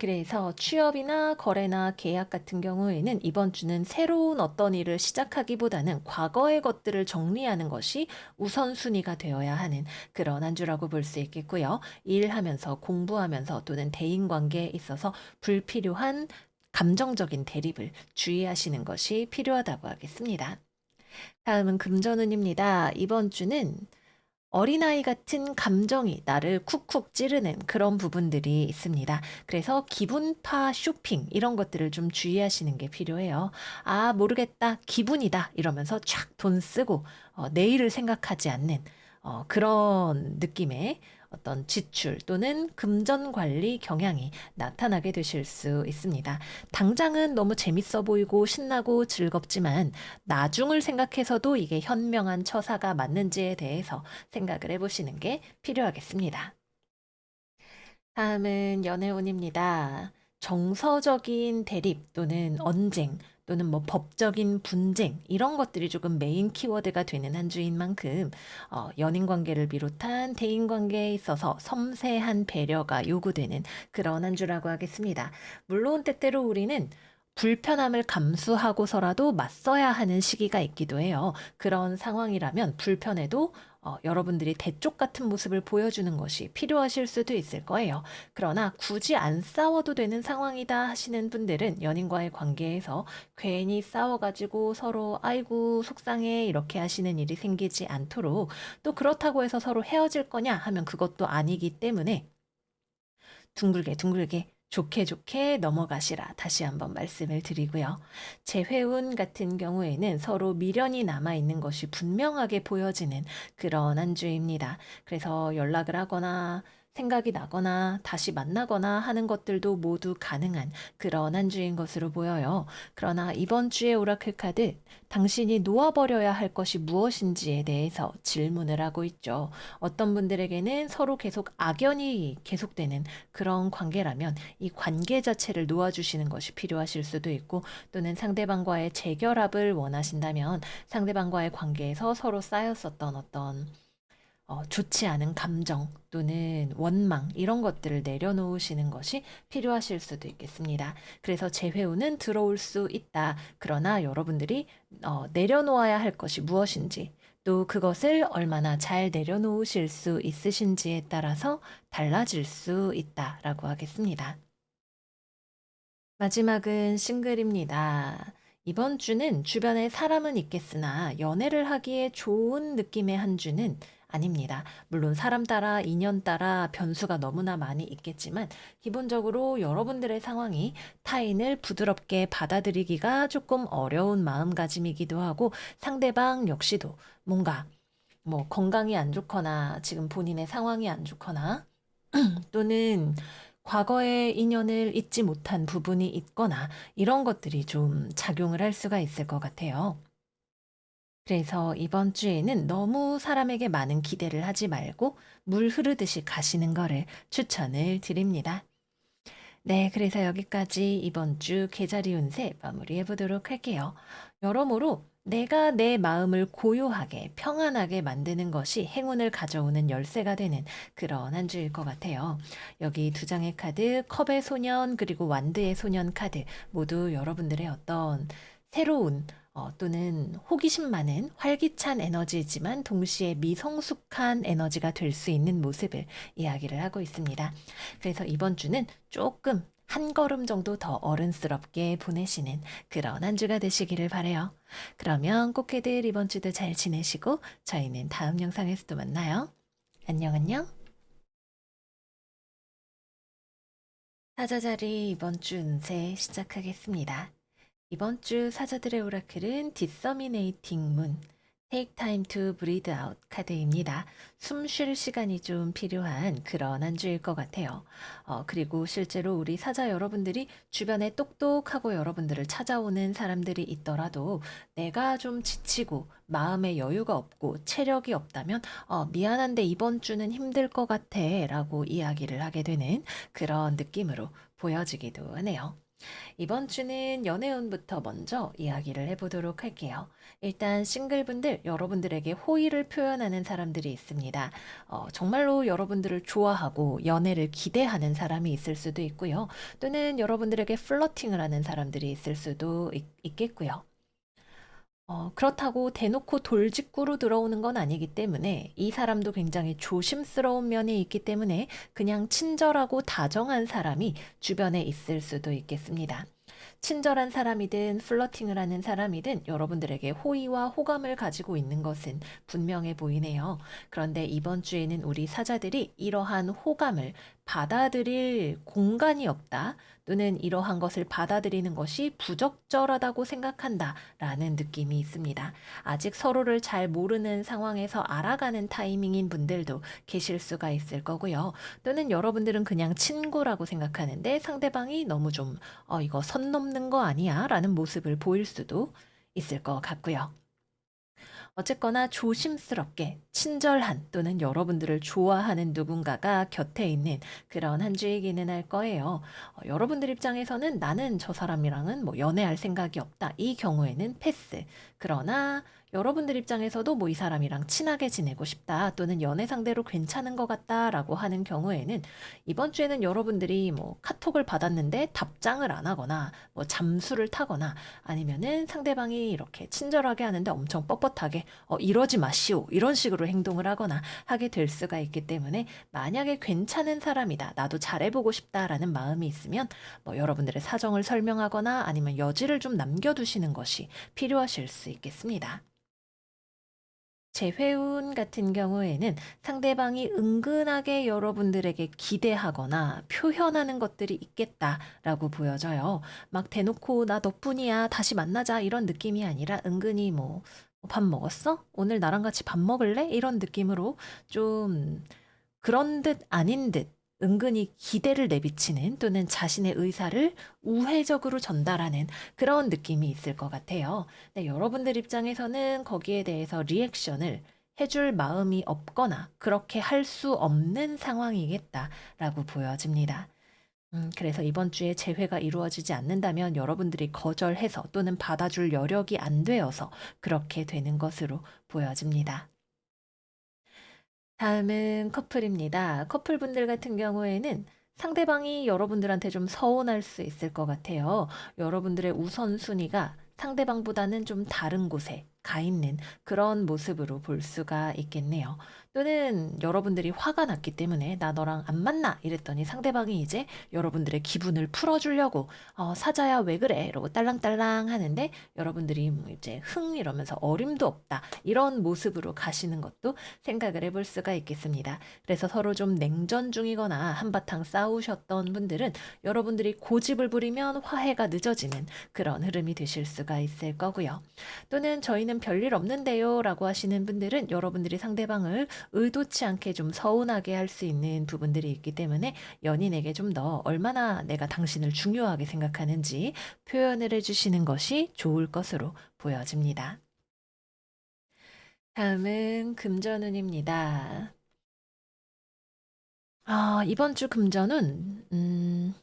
그래서 취업이나 거래나 계약 같은 경우에는 이번 주는 새로운 어떤 일을 시작하기보다는 과거의 것들을 정리하는 것이 우선순위가 되어야 하는 그런 한 주라고 볼 수 있겠고요. 일하면서 공부하면서 또는 대인 관계에 있어서 불필요한 감정적인 대립을 주의하시는 것이 필요하다고 하겠습니다. 다음은 금전운입니다. 이번 주는 어린아이 같은 감정이 나를 쿡쿡 찌르는 그런 부분들이 있습니다. 그래서 기분파 쇼핑 이런 것들을 좀 주의하시는 게 필요해요. 아, 모르겠다. 기분이다. 이러면서 촥 돈 쓰고 내일을 생각하지 않는 그런 느낌의 어떤 지출 또는 금전 관리 경향이 나타나게 되실 수 있습니다. 당장은 너무 재밌어 보이고 신나고 즐겁지만 나중을 생각해서도 이게 현명한 처사가 맞는지에 대해서 생각을 해보시는 게 필요하겠습니다. 다음은 연애운입니다. 정서적인 대립 또는 언쟁 또는 뭐 법적인 분쟁 이런 것들이 조금 메인 키워드가 되는 한 주인 만큼 연인 관계를 비롯한 대인 관계에 있어서 섬세한 배려가 요구되는 그런 한 주라고 하겠습니다. 물론 때때로 우리는 불편함을 감수하고서라도 맞서야 하는 시기가 있기도 해요. 그런 상황이라면 불편해도 여러분들이 대쪽 같은 모습을 보여주는 것이 필요하실 수도 있을 거예요. 그러나 굳이 안 싸워도 되는 상황이다 하시는 분들은 연인과의 관계에서 괜히 싸워가지고 서로 아이고 속상해 이렇게 하시는 일이 생기지 않도록 또 그렇다고 해서 서로 헤어질 거냐 하면 그것도 아니기 때문에 둥글게 둥글게 좋게 좋게 넘어가시라 다시 한번 말씀을 드리고요. 재회운 같은 경우에는 서로 미련이 남아 있는 것이 분명하게 보여지는 그런 한 주입니다. 그래서 연락을 하거나 생각이 나거나 다시 만나거나 하는 것들도 모두 가능한 그런 한 주인 것으로 보여요. 그러나 이번 주의 오라클 카드, 당신이 놓아버려야 할 것이 무엇인지에 대해서 질문을 하고 있죠. 어떤 분들에게는 서로 계속 악연이 계속되는 그런 관계라면 이 관계 자체를 놓아주시는 것이 필요하실 수도 있고 또는 상대방과의 재결합을 원하신다면 상대방과의 관계에서 서로 쌓였었던 어떤 좋지 않은 감정 또는 원망 이런 것들을 내려놓으시는 것이 필요하실 수도 있겠습니다. 그래서 재회운은 들어올 수 있다. 그러나 여러분들이 내려놓아야 할 것이 무엇인지 또 그것을 얼마나 잘 내려놓으실 수 있으신지에 따라서 달라질 수 있다라고 하겠습니다. 마지막은 싱글입니다. 이번 주는 주변에 사람은 있겠으나 연애를 하기에 좋은 느낌의 한 주는 아닙니다. 물론 사람 따라 인연 따라 변수가 너무나 많이 있겠지만 기본적으로 여러분들의 상황이 타인을 부드럽게 받아들이기가 조금 어려운 마음가짐이기도 하고 상대방 역시도 뭔가 뭐 건강이 안 좋거나 지금 본인의 상황이 안 좋거나 또는 과거의 인연을 잊지 못한 부분이 있거나 이런 것들이 좀 작용을 할 수가 있을 것 같아요. 그래서 이번 주에는 너무 사람에게 많은 기대를 하지 말고 물 흐르듯이 가시는 거를 추천을 드립니다. 네, 그래서 여기까지 이번 주 계자리 운세 마무리해 보도록 할게요. 여러모로 내가 내 마음을 고요하게 평안하게 만드는 것이 행운을 가져오는 열쇠가 되는 그런 한 주일 것 같아요. 여기 두 장의 카드, 컵의 소년 그리고 완드의 소년 카드 모두 여러분들의 어떤 새로운 또는 호기심 많은 활기찬 에너지이지만 동시에 미성숙한 에너지가 될 수 있는 모습을 이야기를 하고 있습니다. 그래서 이번 주는 조금 한 걸음 정도 더 어른스럽게 보내시는 그런 한 주가 되시기를 바래요. 그러면 꽃게들 이번 주도 잘 지내시고 저희는 다음 영상에서 또 만나요. 안녕 안녕. 사자자리 이번 주 운세 시작하겠습니다. 이번 주 사자들의 오라클은 디서미네이팅 문, Take time to breathe out 카드입니다. 숨 쉴 시간이 좀 필요한 그런 한 주일 것 같아요. 그리고 실제로 우리 사자 여러분들이 주변에 똑똑하고 여러분들을 찾아오는 사람들이 있더라도 내가 좀 지치고 마음의 여유가 없고 체력이 없다면 미안한데 이번 주는 힘들 것 같아 라고 이야기를 하게 되는 그런 느낌으로 보여지기도 하네요. 이번 주는 연애운부터 먼저 이야기를 해보도록 할게요. 일단 싱글분들, 여러분들에게 호의를 표현하는 사람들이 있습니다. 정말로 여러분들을 좋아하고 연애를 기대하는 사람이 있을 수도 있고요. 또는 여러분들에게 플러팅을 하는 사람들이 있을 수도 있겠고요. 그렇다고 대놓고 돌직구로 들어오는 건 아니기 때문에 이 사람도 굉장히 조심스러운 면이 있기 때문에 그냥 친절하고 다정한 사람이 주변에 있을 수도 있겠습니다. 친절한 사람이든 플러팅을 하는 사람이든 여러분들에게 호의와 호감을 가지고 있는 것은 분명해 보이네요. 그런데 이번 주에는 우리 사자들이 이러한 호감을 받아들일 공간이 없다, 또는 이러한 것을 받아들이는 것이 부적절하다고 생각한다라는 느낌이 있습니다. 아직 서로를 잘 모르는 상황에서 알아가는 타이밍인 분들도 계실 수가 있을 거고요. 또는 여러분들은 그냥 친구라고 생각하는데 상대방이 너무 좀 이거 선 넘는 거 아니야? 라는 모습을 보일 수도 있을 것 같고요. 어쨌거나 조심스럽게 친절한 또는 여러분들을 좋아하는 누군가가 곁에 있는 그런 한 주이기는 할 거예요. 여러분들 입장에서는 나는 저 사람이랑은 뭐 연애할 생각이 없다. 이 경우에는 패스. 그러나 여러분들 입장에서도 뭐 이 사람이랑 친하게 지내고 싶다, 또는 연애 상대로 괜찮은 것 같다라고 하는 경우에는 이번 주에는 여러분들이 뭐 카톡을 받았는데 답장을 안 하거나 뭐 잠수를 타거나 아니면은 상대방이 이렇게 친절하게 하는데 엄청 뻣뻣하게 이러지 마시오 이런 식으로 행동을 하거나 하게 될 수가 있기 때문에, 만약에 괜찮은 사람이다, 나도 잘해보고 싶다라는 마음이 있으면 뭐 여러분들의 사정을 설명하거나 아니면 여지를 좀 남겨두시는 것이 필요하실 수 있겠습니다. 재회운 같은 경우에는 상대방이 은근하게 여러분들에게 기대하거나 표현하는 것들이 있겠다라고 보여져요. 막 대놓고 나 너뿐이야, 다시 만나자 이런 느낌이 아니라 은근히 뭐 밥 먹었어? 오늘 나랑 같이 밥 먹을래? 이런 느낌으로 좀 그런 듯 아닌 듯 은근히 기대를 내비치는, 또는 자신의 의사를 우회적으로 전달하는 그런 느낌이 있을 것 같아요. 근데 여러분들 입장에서는 거기에 대해서 리액션을 해줄 마음이 없거나 그렇게 할 수 없는 상황이겠다라고 보여집니다. 그래서 이번 주에 재회가 이루어지지 않는다면 여러분들이 거절해서 또는 받아줄 여력이 안 되어서 그렇게 되는 것으로 보여집니다. 다음은 커플입니다. 커플분들 같은 경우에는 상대방이 여러분들한테 좀 서운할 수 있을 것 같아요. 여러분들의 우선순위가 상대방보다는 좀 다른 곳에 가 있는 그런 모습으로 볼 수가 있겠네요. 또는 여러분들이 화가 났기 때문에 나 너랑 안 만나 이랬더니 상대방이 이제 여러분들의 기분을 풀어주려고 사자야 왜 그래 이러고 딸랑딸랑 하는데, 여러분들이 뭐 이제 흥 이러면서 어림도 없다 이런 모습으로 가시는 것도 생각을 해볼 수가 있겠습니다. 그래서 서로 좀 냉전 중이거나 한바탕 싸우셨던 분들은 여러분들이 고집을 부리면 화해가 늦어지는 그런 흐름이 되실 수가 있을 거고요. 또는 저희는 별일 없는데요 라고 하시는 분들은 여러분들이 상대방을 의도치 않게 좀 서운하게 할 수 있는 부분들이 있기 때문에 연인에게 좀 더 얼마나 내가 당신을 중요하게 생각하는지 표현을 해주시는 것이 좋을 것으로 보여집니다. 다음은 금전운입니다. 이번 주 금전은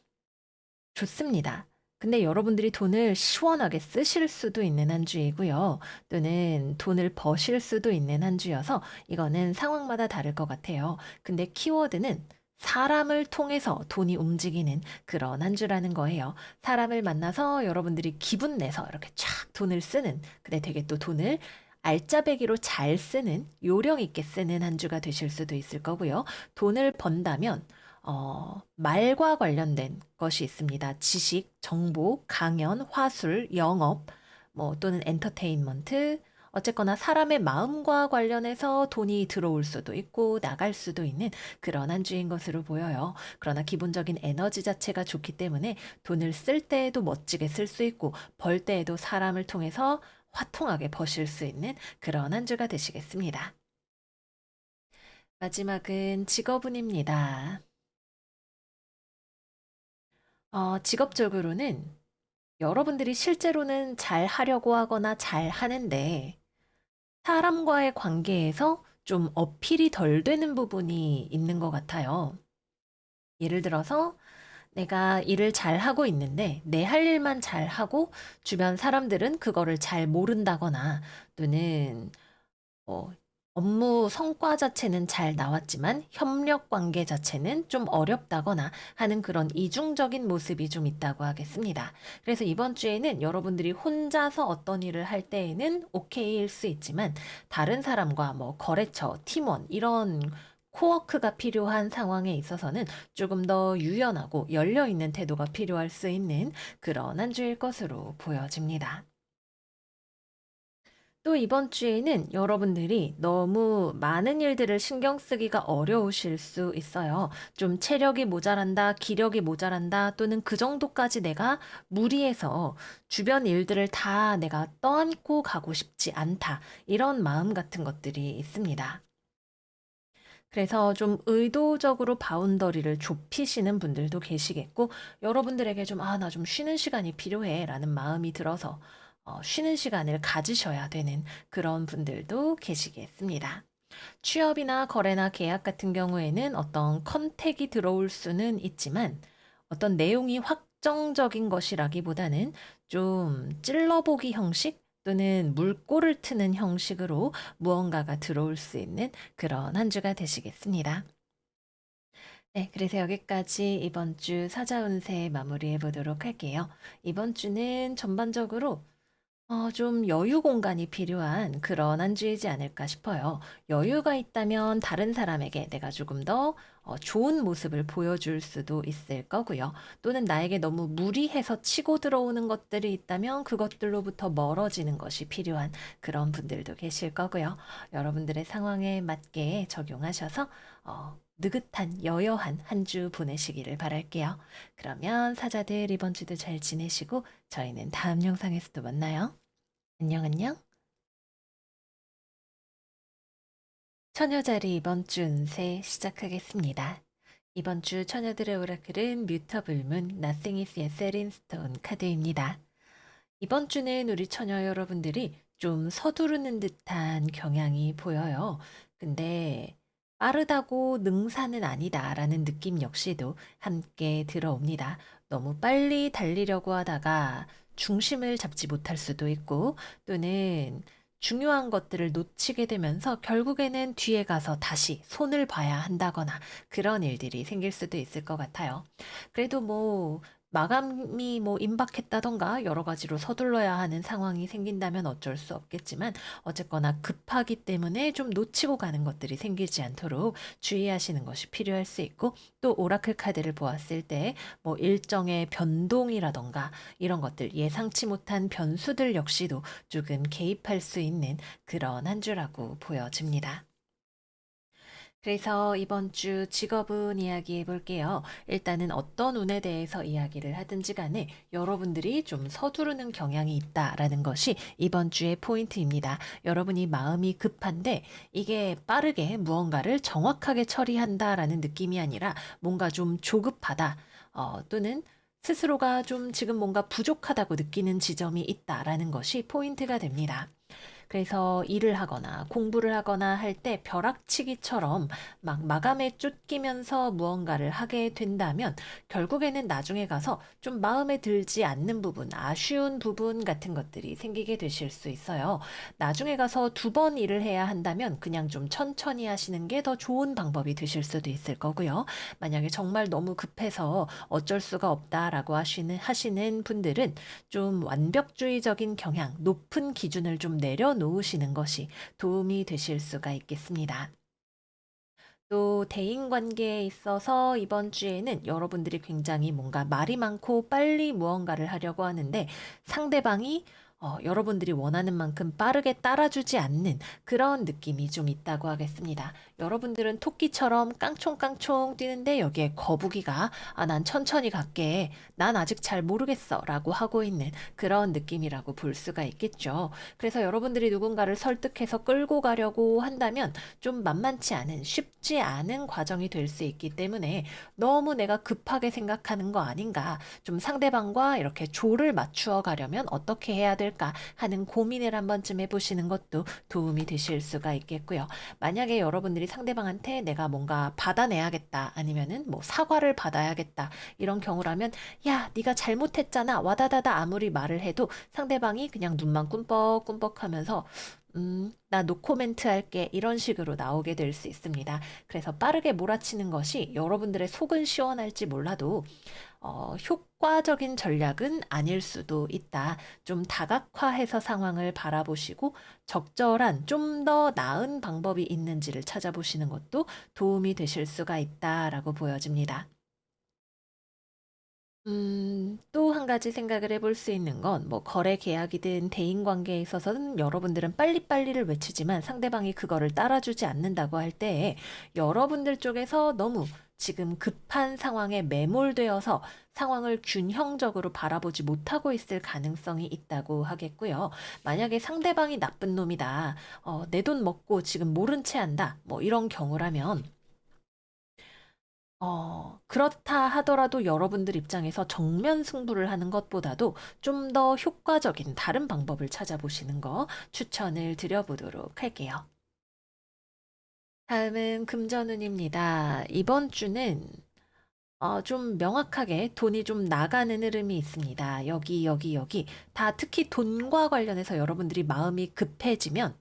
좋습니다. 근데 여러분들이 돈을 시원하게 쓰실 수도 있는 한 주이고요. 또는 돈을 버실 수도 있는 한 주여서 이거는 상황마다 다를 것 같아요. 근데 키워드는 사람을 통해서 돈이 움직이는 그런 한 주라는 거예요. 사람을 만나서 여러분들이 기분 내서 이렇게 쫙 돈을 쓰는, 근데 되게 또 돈을 알짜배기로 잘 쓰는, 요령 있게 쓰는 한 주가 되실 수도 있을 거고요. 돈을 번다면 말과 관련된 것이 있습니다. 지식, 정보, 강연, 화술, 영업, 뭐 또는 엔터테인먼트, 어쨌거나 사람의 마음과 관련해서 돈이 들어올 수도 있고 나갈 수도 있는 그런 한 주인 것으로 보여요. 그러나 기본적인 에너지 자체가 좋기 때문에 돈을 쓸 때에도 멋지게 쓸 수 있고 벌 때에도 사람을 통해서 화통하게 버실 수 있는 그런 한 주가 되시겠습니다. 마지막은 직업운입니다. 직업적으로는 여러분들이 실제로는 잘 하려고 하거나 잘 하는데 사람과의 관계에서 좀 어필이 덜 되는 부분이 있는 것 같아요. 예를 들어서 내가 일을 잘 하고 있는데 내 할 일만 잘 하고 주변 사람들은 그거를 잘 모른다거나 또는 뭐 업무 성과 자체는 잘 나왔지만 협력 관계 자체는 좀 어렵다거나 하는 그런 이중적인 모습이 좀 있다고 하겠습니다. 그래서 이번 주에는 여러분들이 혼자서 어떤 일을 할 때에는 오케이일 수 있지만 다른 사람과 뭐 거래처, 팀원 이런 코워크가 필요한 상황에 있어서는 조금 더 유연하고 열려있는 태도가 필요할 수 있는 그런 한 주일 것으로 보여집니다. 또 이번 주에는 여러분들이 너무 많은 일들을 신경 쓰기가 어려우실 수 있어요. 좀 체력이 모자란다, 기력이 모자란다, 또는 그 정도까지 내가 무리해서 주변 일들을 다 내가 떠안고 가고 싶지 않다. 이런 마음 같은 것들이 있습니다. 그래서 좀 의도적으로 바운더리를 좁히시는 분들도 계시겠고, 여러분들에게 좀, 나 좀 쉬는 시간이 필요해. 라는 마음이 들어서, 쉬는 시간을 가지셔야 되는 그런 분들도 계시겠습니다. 취업이나 거래나 계약 같은 경우에는 어떤 컨택이 들어올 수는 있지만, 어떤 내용이 확정적인 것이라기보다는 좀 찔러보기 형식 또는 물꼬를 트는 형식으로 무언가가 들어올 수 있는 그런 한 주가 되시겠습니다. 네, 그래서 여기까지 이번 주 사자운세 마무리해 보도록 할게요. 이번 주는 전반적으로 좀 여유 공간이 필요한 그런 한 주이지 않을까 싶어요. 여유가 있다면 다른 사람에게 내가 조금 더 좋은 모습을 보여줄 수도 있을 거고요. 또는 나에게 너무 무리해서 치고 들어오는 것들이 있다면 그것들로부터 멀어지는 것이 필요한 그런 분들도 계실 거고요. 여러분들의 상황에 맞게 적용하셔서 느긋한 여여한 한 주 보내시기를 바랄게요. 그러면 사자들 이번 주도 잘 지내시고 저희는 다음 영상에서 또 만나요. 안녕, 안녕. 처녀자리 이번 주 운세 시작하겠습니다. 이번 주 처녀들의 오라클은 뮤터블문 Nothing is yet set in stone 카드입니다. 이번 주는 우리 처녀 여러분들이 좀 서두르는 듯한 경향이 보여요. 근데 빠르다고 능사는 아니다라는 느낌 역시도 함께 들어옵니다. 너무 빨리 달리려고 하다가 중심을 잡지 못할 수도 있고 또는 중요한 것들을 놓치게 되면서 결국에는 뒤에 가서 다시 손을 봐야 한다거나 그런 일들이 생길 수도 있을 것 같아요. 그래도 뭐 마감이 뭐 임박했다던가 여러 가지로 서둘러야 하는 상황이 생긴다면 어쩔 수 없겠지만 어쨌거나 급하기 때문에 좀 놓치고 가는 것들이 생기지 않도록 주의하시는 것이 필요할 수 있고 또 오라클 카드를 보았을 때 뭐 일정의 변동이라던가 이런 것들 예상치 못한 변수들 역시도 조금 개입할 수 있는 그런 한 주라고 보여집니다. 그래서 이번 주 직업운 이야기해 볼게요. 일단은 어떤 운에 대해서 이야기를 하든지 간에 여러분들이 좀 서두르는 경향이 있다라는 것이 이번 주의 포인트입니다. 여러분이 마음이 급한데 이게 빠르게 무언가를 정확하게 처리한다라는 느낌이 아니라 뭔가 좀 조급하다. 또는 스스로가 좀 지금 뭔가 부족하다고 느끼는 지점이 있다라는 것이 포인트가 됩니다. 그래서 일을 하거나 공부를 하거나 할 때 벼락치기처럼 막 마감에 쫓기면서 무언가를 하게 된다면 결국에는 나중에 가서 좀 마음에 들지 않는 부분, 아쉬운 부분 같은 것들이 생기게 되실 수 있어요. 나중에 가서 두 번 일을 해야 한다면 그냥 좀 천천히 하시는 게 더 좋은 방법이 되실 수도 있을 거고요. 만약에 정말 너무 급해서 어쩔 수가 없다라고 하시는 분들은 좀 완벽주의적인 경향, 높은 기준을 좀 내려놓으시는 것이 도움이 되실 수가 있겠습니다. 또 대인 관계에 있어서 이번 주에는 여러분들이 굉장히 뭔가 말이 많고 빨리 무언가를 하려고 하는데 상대방이 여러분들이 원하는 만큼 빠르게 따라주지 않는 그런 느낌이 좀 있다고 하겠습니다. 여러분들은 토끼처럼 깡총깡총 뛰는데 여기에 거북이가 난 천천히 갈게. 난 아직 잘 모르겠어. 라고 하고 있는 그런 느낌이라고 볼 수가 있겠죠. 그래서 여러분들이 누군가를 설득해서 끌고 가려고 한다면 좀 만만치 않은 쉽지 않은 과정이 될 수 있기 때문에 너무 내가 급하게 생각하는 거 아닌가. 좀 상대방과 이렇게 조를 맞추어 가려면 어떻게 해야 될까 하는 고민을 한 번쯤 해보시는 것도 도움이 되실 수가 있겠고요. 만약에 여러분들이 상대방한테 내가 뭔가 받아내야겠다 아니면은 뭐 사과를 받아야겠다 이런 경우라면 야, 네가 잘못했잖아 와다다다 아무리 말을 해도 상대방이 그냥 눈만 꿈뻑꿈뻑 하면서 나 노코멘트 할게 이런 식으로 나오게 될 수 있습니다. 그래서 빠르게 몰아치는 것이 여러분들의 속은 시원할지 몰라도 효과적인 전략은 아닐 수도 있다. 좀 다각화해서 상황을 바라보시고 적절한 좀 더 나은 방법이 있는지를 찾아보시는 것도 도움이 되실 수가 있다라고 보여집니다. 또 한 가지 생각을 해볼 수 있는 건 뭐 거래 계약이든 대인 관계에 있어서는 여러분들은 빨리빨리를 외치지만 상대방이 그거를 따라주지 않는다고 할 때에 여러분들 쪽에서 너무 지금 급한 상황에 매몰되어서 상황을 균형적으로 바라보지 못하고 있을 가능성이 있다고 하겠고요. 만약에 상대방이 나쁜 놈이다, 내 돈 먹고 지금 모른 채 한다, 뭐 이런 경우라면 그렇다 하더라도 여러분들 입장에서 정면 승부를 하는 것보다도 좀 더 효과적인 다른 방법을 찾아보시는 거 추천을 드려보도록 할게요. 다음은 금전운입니다. 이번 주는 좀 명확하게 돈이 좀 나가는 흐름이 있습니다. 여기, 여기, 여기. 다 특히 돈과 관련해서 여러분들이 마음이 급해지면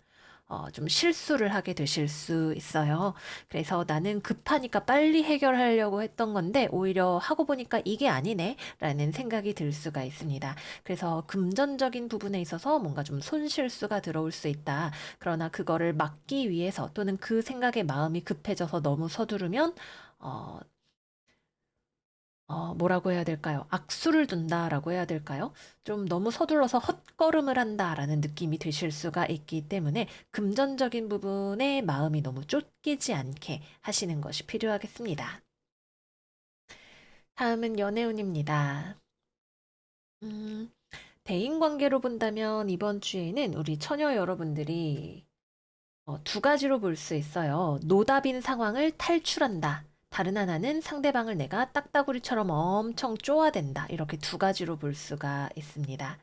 좀 실수를 하게 되실 수 있어요. 그래서 나는 급하니까 빨리 해결하려고 했던 건데 오히려 하고 보니까 이게 아니네 라는 생각이 들 수가 있습니다. 그래서 금전적인 부분에 있어서 뭔가 좀 손실수가 들어올 수 있다. 그러나 그거를 막기 위해서 또는 그 생각에 마음이 급해져서 너무 서두르면 어, 뭐라고 해야 될까요? 악수를 둔다라고 해야 될까요? 좀 너무 서둘러서 헛걸음을 한다라는 느낌이 드실 수가 있기 때문에 금전적인 부분에 마음이 너무 쫓기지 않게 하시는 것이 필요하겠습니다. 다음은 연애운입니다. 음, 대인관계로 본다면 이번 주에는 우리 처녀 여러분들이 두 가지로 볼 수 있어요. 노답인 상황을 탈출한다. 다른 하나는 상대방을 내가 딱따구리처럼 엄청 쪼아댄다. 이렇게 두 가지로 볼 수가 있습니다.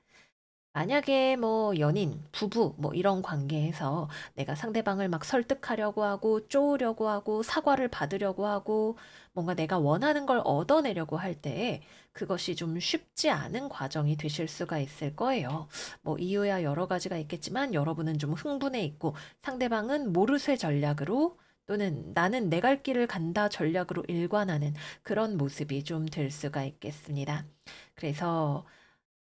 만약에 뭐 연인, 부부 뭐 이런 관계에서 내가 상대방을 막 설득하려고 하고 쪼으려고 하고 사과를 받으려고 하고 뭔가 내가 원하는 걸 얻어내려고 할 때에 그것이 좀 쉽지 않은 과정이 되실 수가 있을 거예요. 뭐 이유야 여러 가지가 있겠지만 여러분은 좀 흥분해 있고 상대방은 모르쇠 전략으로 또는 나는 내 갈 길을 간다 전략으로 일관하는 그런 모습이 좀 될 수가 있겠습니다. 그래서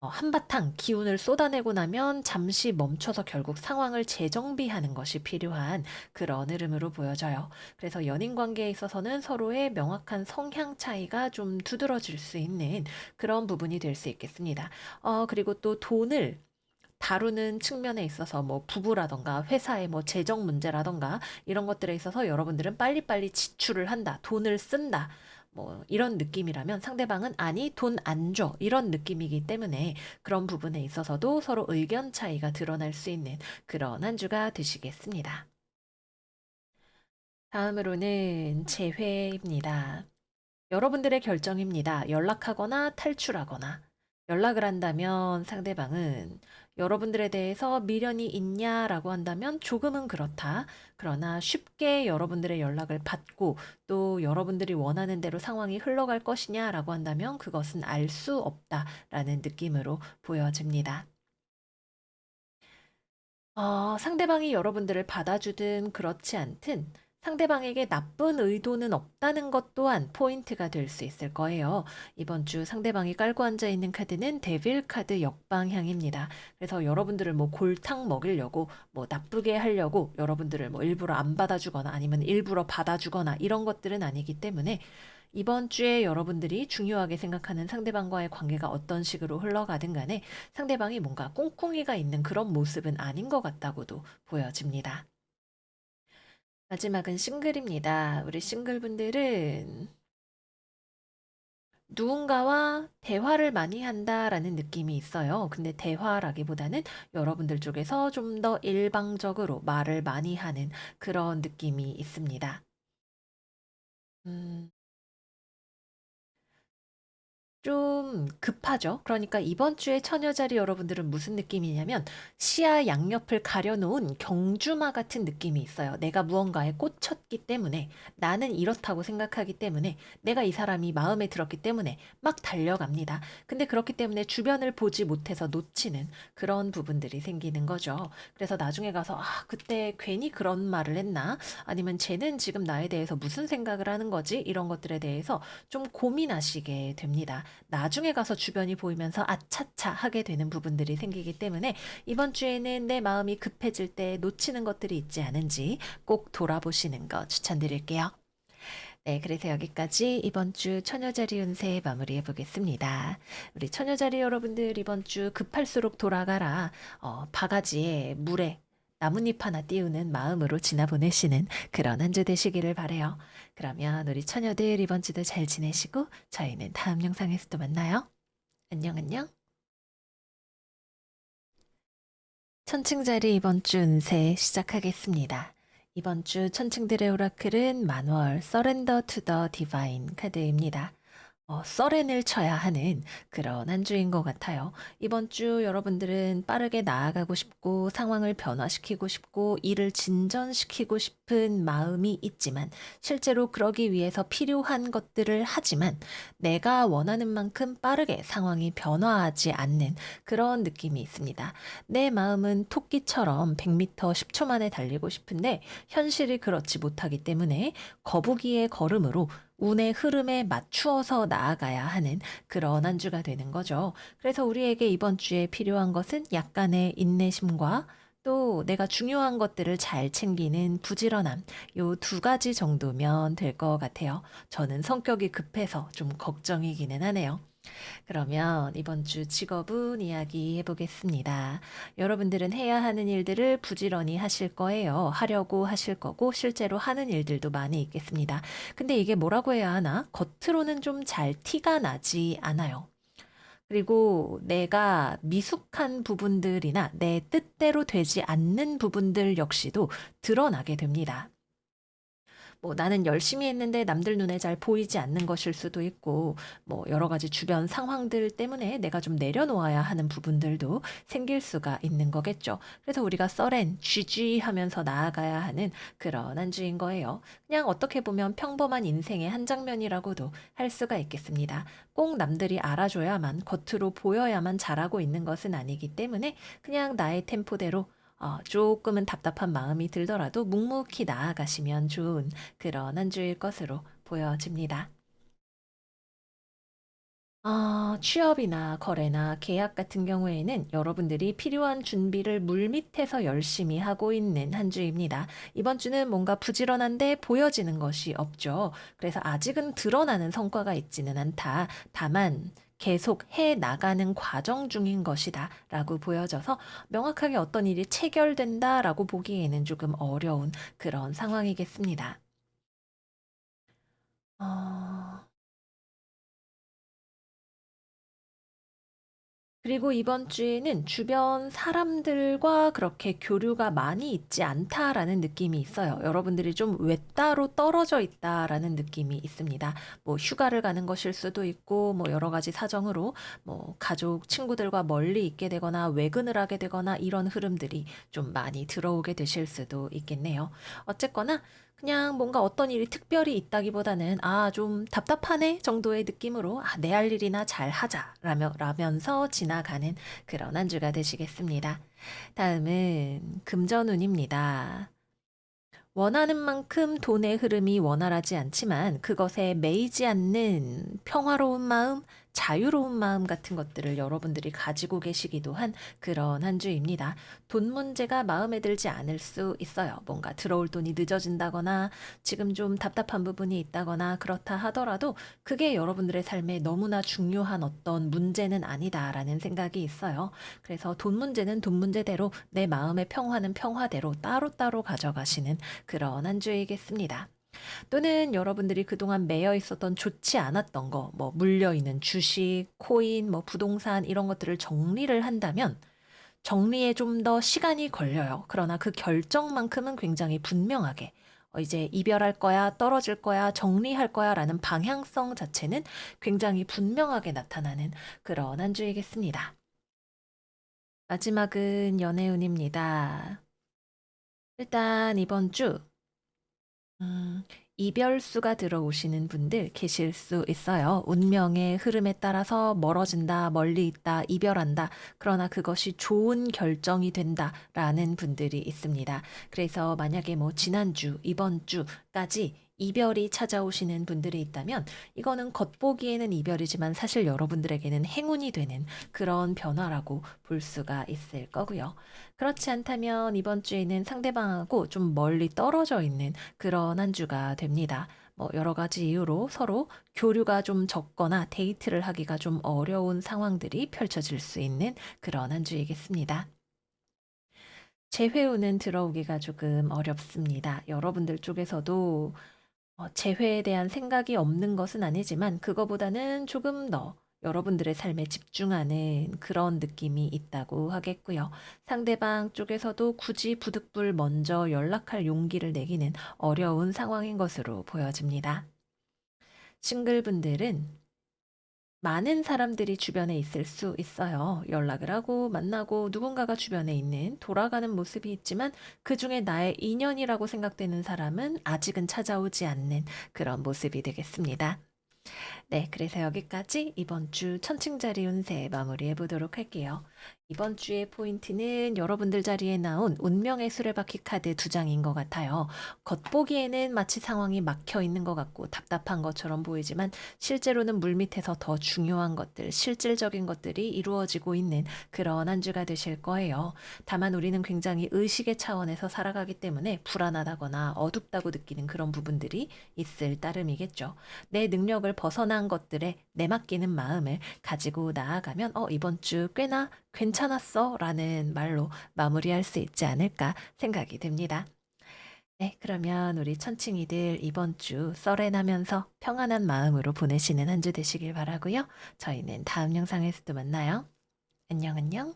한바탕 기운을 쏟아내고 나면 잠시 멈춰서 결국 상황을 재정비하는 것이 필요한 그런 흐름으로 보여져요. 그래서 연인 관계에 있어서는 서로의 명확한 성향 차이가 좀 두드러질 수 있는 그런 부분이 될 수 있겠습니다. 그리고 또 돈을 다루는 측면에 있어서 뭐 부부라던가 회사의 뭐 재정 문제라던가 이런 것들에 있어서 여러분들은 빨리빨리 지출을 한다, 돈을 쓴다. 뭐 이런 느낌이라면 상대방은 아니 돈 안 줘 이런 느낌이기 때문에 그런 부분에 있어서도 서로 의견 차이가 드러날 수 있는 그런 한 주가 되시겠습니다. 다음으로는 재회입니다. 여러분들의 결정입니다. 연락하거나 탈출하거나. 연락을 한다면 상대방은 여러분들에 대해서 미련이 있냐라고 한다면 조금은 그렇다. 그러나 쉽게 여러분들의 연락을 받고 또 여러분들이 원하는 대로 상황이 흘러갈 것이냐라고 한다면 그것은 알 수 없다라는 느낌으로 보여집니다. 상대방이 여러분들을 받아주든 그렇지 않든 상대방에게 나쁜 의도는 없다는 것 또한 포인트가 될 수 있을 거예요. 이번 주 상대방이 깔고 앉아 있는 카드는 데빌 카드 역방향입니다. 그래서 여러분들을 뭐 골탕 먹이려고 뭐 나쁘게 하려고 여러분들을 뭐 일부러 안 받아주거나 아니면 일부러 받아주거나 이런 것들은 아니기 때문에 이번 주에 여러분들이 중요하게 생각하는 상대방과의 관계가 어떤 식으로 흘러가든 간에 상대방이 뭔가 꿍꿍이가 있는 그런 모습은 아닌 것 같다고도 보여집니다. 마지막은 싱글입니다. 우리 싱글분들은 누군가와 대화를 많이 한다라는 느낌이 있어요. 근데 대화라기보다는 여러분들 쪽에서 좀 더 일방적으로 말을 많이 하는 그런 느낌이 있습니다. 음, 좀 급하죠. 그러니까 이번 주에 처녀자리 여러분들은 무슨 느낌이냐면 시야 양옆을 가려놓은 경주마 같은 느낌이 있어요. 내가 무언가에 꽂혔기 때문에 나는 이렇다고 생각하기 때문에 내가 이 사람이 마음에 들었기 때문에 막 달려갑니다. 근데 그렇기 때문에 주변을 보지 못해서 놓치는 그런 부분들이 생기는 거죠. 그래서 나중에 가서 그때 괜히 그런 말을 했나? 아니면 쟤는 지금 나에 대해서 무슨 생각을 하는 거지? 이런 것들에 대해서 좀 고민하시게 됩니다. 나중에 가서 주변이 보이면서 아차차 하게 되는 부분들이 생기기 때문에 이번 주에는 내 마음이 급해질 때 놓치는 것들이 있지 않은지 꼭 돌아보시는 거 추천드릴게요. 네, 그래서 여기까지 이번 주 처녀자리 운세 마무리해 보겠습니다. 우리 처녀자리 여러분들 이번 주 급할수록 돌아가라. 바가지에 물에 나뭇잎 하나 띄우는 마음으로 지나 보내시는 그런 한 주 되시기를 바래요. 그러면 우리 처녀들 이번 주도 잘 지내시고 저희는 다음 영상에서 또 만나요. 안녕, 안녕. 천칭자리 이번 주 운세 시작하겠습니다. 이번 주 천칭들의 오라클은 만월 서렌더 투 더 디바인 카드입니다. 서렌을 쳐야 하는 그런 한 주인 것 같아요. 이번 주 여러분들은 빠르게 나아가고 싶고 상황을 변화시키고 싶고 일을 진전시키고 싶은 마음이 있지만 실제로 그러기 위해서 필요한 것들을 하지만 내가 원하는 만큼 빠르게 상황이 변화하지 않는 그런 느낌이 있습니다. 내 마음은 토끼처럼 100m 10초 만에 달리고 싶은데 현실이 그렇지 못하기 때문에 거북이의 걸음으로 운의 흐름에 맞추어서 나아가야 하는 그런 한 주가 되는 거죠. 그래서 우리에게 이번 주에 필요한 것은 약간의 인내심과 또 내가 중요한 것들을 잘 챙기는 부지런함, 요 두 가지 정도면 될 것 같아요. 저는 성격이 급해서 좀 걱정이기는 하네요. 그러면 이번 주 직업운 이야기 해보겠습니다. 여러분들은 해야 하는 일들을 부지런히 하실 거예요. 하려고 하실 거고 실제로 하는 일들도 많이 있겠습니다. 근데 이게 뭐라고 해야 하나? 겉으로는 좀 잘 티가 나지 않아요. 그리고 내가 미숙한 부분들이나 내 뜻대로 되지 않는 부분들 역시도 드러나게 됩니다. 뭐 나는 열심히 했는데 남들 눈에 잘 보이지 않는 것일 수도 있고, 뭐 여러 가지 주변 상황들 때문에 내가 좀 내려놓아야 하는 부분들도 생길 수가 있는 거겠죠. 그래서 우리가 써렌, 쥐쥐 하면서 나아가야 하는 그런 한 주인 거예요. 그냥 어떻게 보면 평범한 인생의 한 장면이라고도 할 수가 있겠습니다. 꼭 남들이 알아줘야만, 겉으로 보여야만 잘하고 있는 것은 아니기 때문에 그냥 나의 템포대로 조금은 답답한 마음이 들더라도 묵묵히 나아가시면 좋은 그런 한 주일 것으로 보여집니다. 취업이나 거래나 계약 같은 경우에는 여러분들이 필요한 준비를 물밑에서 열심히 하고 있는 한 주입니다. 이번 주는 뭔가 부지런한데 보여지는 것이 없죠. 그래서 아직은 드러나는 성과가 있지는 않다. 다만 계속 해 나가는 과정 중인 것이다 라고 보여져서 명확하게 어떤 일이 체결된다 라고 보기에는 조금 어려운 그런 상황이겠습니다. 어... 그리고 이번 주에는 주변 사람들과 그렇게 교류가 많이 있지 않다라는 느낌이 있어요. 여러분들이 좀 외따로 떨어져 있다라는 느낌이 있습니다. 뭐 휴가를 가는 것일 수도 있고, 뭐 여러 가지 사정으로 뭐 가족, 친구들과 멀리 있게 되거나 외근을 하게 되거나 이런 흐름들이 좀 많이 들어오게 되실 수도 있겠네요. 어쨌거나 그냥 뭔가 어떤 일이 특별히 있다기보다는 좀 답답하네 정도의 느낌으로 내 할 일이나 잘 하자 라면서 지나가는 그런 한 주가 되시겠습니다. 다음은 금전운입니다. 원하는 만큼 돈의 흐름이 원활하지 않지만 그것에 매이지 않는 평화로운 마음, 자유로운 마음 같은 것들을 여러분들이 가지고 계시기도 한 그런 한 주입니다. 돈 문제가 마음에 들지 않을 수 있어요. 뭔가 들어올 돈이 늦어진다거나 지금 좀 답답한 부분이 있다거나 그렇다 하더라도 그게 여러분들의 삶에 너무나 중요한 어떤 문제는 아니다라는 생각이 있어요. 그래서 돈 문제는 돈 문제대로 내 마음의 평화는 평화대로 따로따로 가져가시는 그런 한 주이겠습니다. 또는 여러분들이 그동안 매여 있었던 좋지 않았던 거, 뭐 물려있는 주식, 코인, 뭐 부동산 이런 것들을 정리를 한다면 정리에 좀 더 시간이 걸려요. 그러나 그 결정만큼은 굉장히 분명하게 이제 이별할 거야, 떨어질 거야, 정리할 거야 라는 방향성 자체는 굉장히 분명하게 나타나는 그런 한 주이겠습니다. 마지막은 연애운입니다. 일단 이번 주 음, 이별수가 들어오시는 분들 계실 수 있어요. 운명의 흐름에 따라서 멀어진다, 멀리 있다, 이별한다. 그러나 그것이 좋은 결정이 된다라는 분들이 있습니다. 그래서 만약에 뭐 지난주, 이번 주까지 이별이 찾아오시는 분들이 있다면 이거는 겉보기에는 이별이지만 사실 여러분들에게는 행운이 되는 그런 변화라고 볼 수가 있을 거고요. 그렇지 않다면 이번 주에는 상대방하고 좀 멀리 떨어져 있는 그런 한 주가 됩니다. 뭐 여러 가지 이유로 서로 교류가 좀 적거나 데이트를 하기가 좀 어려운 상황들이 펼쳐질 수 있는 그런 한 주이겠습니다. 재회운은 들어오기가 조금 어렵습니다. 여러분들 쪽에서도 재회에 대한 생각이 없는 것은 아니지만 그거보다는 조금 더 여러분들의 삶에 집중하는 그런 느낌이 있다고 하겠고요. 상대방 쪽에서도 굳이 부득불 먼저 연락할 용기를 내기는 어려운 상황인 것으로 보여집니다. 싱글분들은 많은 사람들이 주변에 있을 수 있어요. 연락을 하고 만나고 누군가가 주변에 있는 돌아가는 모습이 있지만 그 중에 나의 인연이라고 생각되는 사람은 아직은 찾아오지 않는 그런 모습이 되겠습니다. 네, 그래서 여기까지 이번 주 천칭자리 운세 마무리해 보도록 할게요. 이번 주의 포인트는 여러분들 자리에 나온 운명의 수레바퀴 카드 두 장인 것 같아요. 겉보기에는 마치 상황이 막혀 있는 것 같고 답답한 것처럼 보이지만 실제로는 물밑에서 더 중요한 것들, 실질적인 것들이 이루어지고 있는 그런 한 주가 되실 거예요. 다만 우리는 굉장히 의식의 차원에서 살아가기 때문에 불안하다거나 어둡다고 느끼는 그런 부분들이 있을 따름이겠죠. 내 능력을 벗어난 것들에 내맡기는 마음을 가지고 나아가면 이번 주 꽤나 괜찮았어 라는 말로 마무리할 수 있지 않을까 생각이 듭니다. 네, 그러면 우리 천칭이들 이번 주 썰렌하면서 평안한 마음으로 보내시는 한 주 되시길 바라고요. 저희는 다음 영상에서 또 만나요. 안녕, 안녕.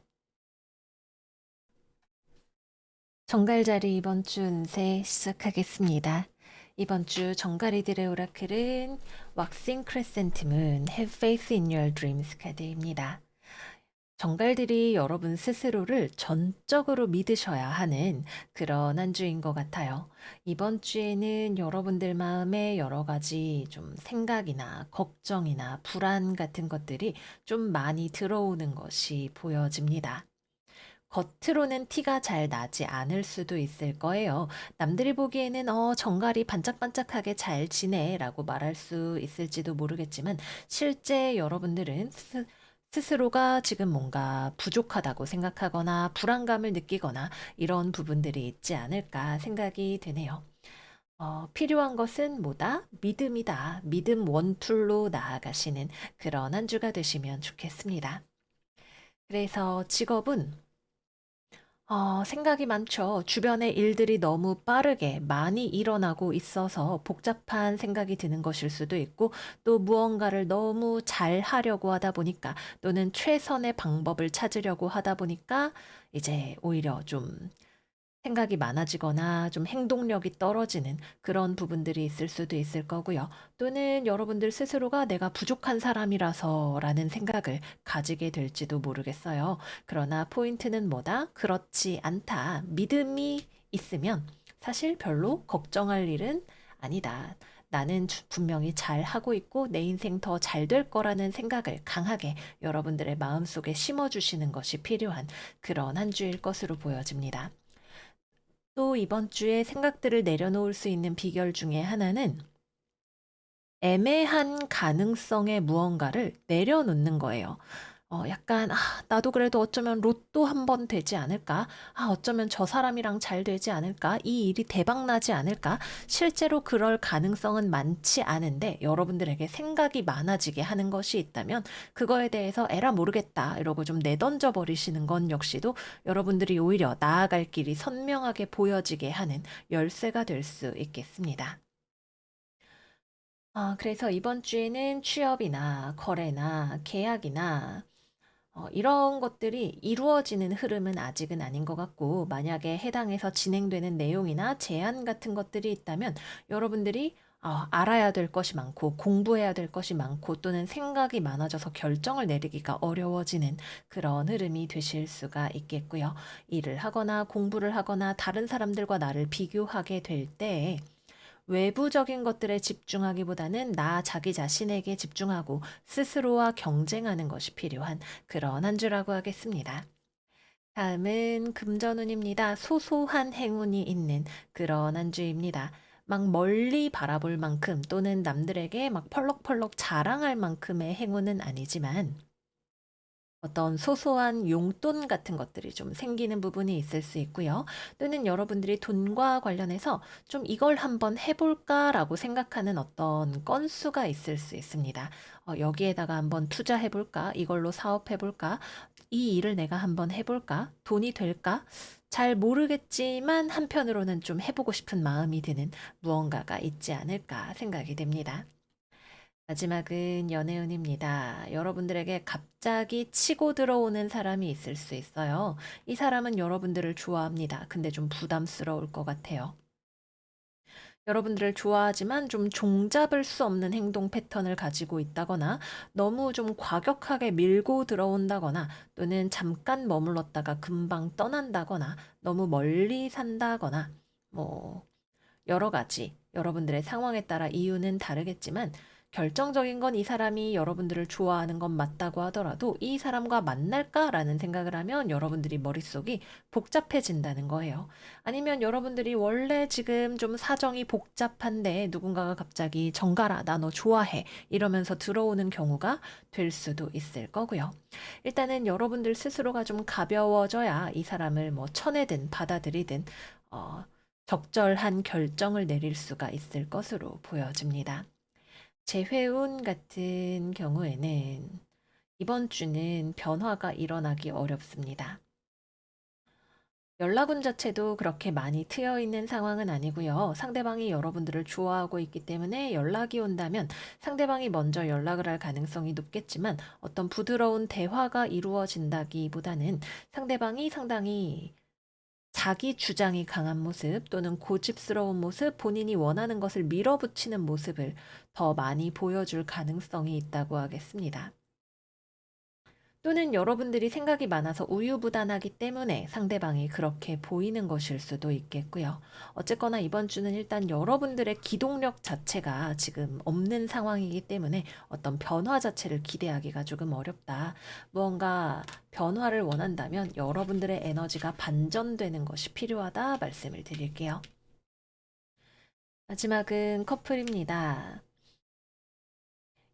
정갈자리 이번 주 운세 시작하겠습니다. 이번 주 정갈이들의 오라클은 왁싱 크레센트 문 Have Faith in Your Dreams 카드입니다. 정갈들이 여러분 스스로를 전적으로 믿으셔야 하는 그런 한 주인 것 같아요. 이번 주에는 여러분들 마음에 여러 가지 좀 생각이나 걱정이나 불안 같은 것들이 좀 많이 들어오는 것이 보여집니다. 겉으로는 티가 잘 나지 않을 수도 있을 거예요. 남들이 보기에는 정갈이 반짝반짝하게 잘 지내라고 말할 수 있을지도 모르겠지만 실제 여러분들은 스스로가 지금 뭔가 부족하다고 생각하거나 불안감을 느끼거나 이런 부분들이 있지 않을까 생각이 되네요. 필요한 것은 뭐다? 믿음이다. 믿음 원툴로 나아가시는 그런 한 주가 되시면 좋겠습니다. 그래서 직업은 생각이 많죠. 주변의 일들이 너무 빠르게 많이 일어나고 있어서 복잡한 생각이 드는 것일 수도 있고, 또 무언가를 너무 잘 하려고 하다 보니까, 또는 최선의 방법을 찾으려고 하다 보니까, 이제 오히려 좀 생각이 많아지거나 좀 행동력이 떨어지는 그런 부분들이 있을 수도 있을 거고요. 또는 여러분들 스스로가 내가 부족한 사람이라서라는 생각을 가지게 될지도 모르겠어요. 그러나 포인트는 뭐다? 그렇지 않다. 믿음이 있으면 사실 별로 걱정할 일은 아니다. 나는 분명히 잘 하고 있고 내 인생 더 잘 될 거라는 생각을 강하게 여러분들의 마음속에 심어주시는 것이 필요한 그런 한 주일 것으로 보여집니다. 또 이번 주에 생각들을 내려놓을 수 있는 비결 중에 하나는 애매한 가능성의 무언가를 내려놓는 거예요. 약간 '아 나도 그래도 어쩌면 로또 한 번 되지 않을까? 아 어쩌면 저 사람이랑 잘 되지 않을까? 이 일이 대박 나지 않을까?' 실제로 그럴 가능성은 많지 않은데 여러분들에게 생각이 많아지게 하는 것이 있다면 그거에 대해서 '에라 모르겠다.' 이러고 좀 내던져 버리시는 건 역시도 여러분들이 오히려 나아갈 길이 선명하게 보여지게 하는 열쇠가 될 수 있겠습니다. 그래서 이번 주에는 취업이나 거래나 계약이나 이런 것들이 이루어지는 흐름은 아직은 아닌 것 같고, 만약에 해당해서 진행되는 내용이나 제안 같은 것들이 있다면 여러분들이 알아야 될 것이 많고 공부해야 될 것이 많고 또는 생각이 많아져서 결정을 내리기가 어려워지는 그런 흐름이 되실 수가 있겠고요. 일을 하거나 공부를 하거나 다른 사람들과 나를 비교하게 될 때 외부적인 것들에 집중하기보다는 나 자기 자신에게 집중하고 스스로와 경쟁하는 것이 필요한 그런 한 주라고 하겠습니다. 다음은 금전운입니다. 소소한 행운이 있는 그런 한 주입니다. 막 멀리 바라볼 만큼 또는 남들에게 막 펄럭펄럭 자랑할 만큼의 행운은 아니지만 어떤 소소한 용돈 같은 것들이 좀 생기는 부분이 있을 수 있고요. 또는 여러분들이 돈과 관련해서 좀 '이걸 한번 해 볼까?'라고 생각하는 어떤 건수가 있을 수 있습니다. '여기에다가 한번 투자해 볼까? 이걸로 사업해 볼까? 이 일을 내가 한번 해 볼까? 돈이 될까?' 잘 모르겠지만 한편으로는 좀 해 보고 싶은 마음이 드는 무언가가 있지 않을까 생각이 됩니다. 마지막은 연애운입니다. 여러분들에게 갑자기 치고 들어오는 사람이 있을 수 있어요. 이 사람은 여러분들을 좋아합니다. 근데 좀 부담스러울 것 같아요. 여러분들을 좋아하지만 좀 종잡을 수 없는 행동 패턴을 가지고 있다거나 너무 좀 과격하게 밀고 들어온다거나 또는 잠깐 머물렀다가 금방 떠난다거나 너무 멀리 산다거나 뭐 여러 가지 여러분들의 상황에 따라 이유는 다르겠지만 결정적인 건 이 사람이 여러분들을 좋아하는 건 맞다고 하더라도 '이 사람과 만날까?'라는 생각을 하면 여러분들이 머릿속이 복잡해진다는 거예요. 아니면 여러분들이 원래 지금 좀 사정이 복잡한데 누군가가 갑자기 "정가라. 나 너 좋아해." 이러면서 들어오는 경우가 될 수도 있을 거고요. 일단은 여러분들 스스로가 좀 가벼워져야 이 사람을 뭐 쳐내든 받아들이든 어 적절한 결정을 내릴 수가 있을 것으로 보여집니다. 재회운 같은 경우에는 이번 주는 변화가 일어나기 어렵습니다. 연락운 자체도 그렇게 많이 트여 있는 상황은 아니고요. 상대방이 여러분들을 좋아하고 있기 때문에 연락이 온다면 상대방이 먼저 연락을 할 가능성이 높겠지만 어떤 부드러운 대화가 이루어진다기보다는 상대방이 상당히 자기 주장이 강한 모습 또는 고집스러운 모습, 본인이 원하는 것을 밀어붙이는 모습을 더 많이 보여줄 가능성이 있다고 하겠습니다. 또는 여러분들이 생각이 많아서 우유부단하기 때문에 상대방이 그렇게 보이는 것일 수도 있겠고요. 어쨌거나 이번 주는 일단 여러분들의 기동력 자체가 지금 없는 상황이기 때문에 어떤 변화 자체를 기대하기가 조금 어렵다. 무언가 변화를 원한다면 여러분들의 에너지가 반전되는 것이 필요하다 말씀을 드릴게요. 마지막은 커플입니다.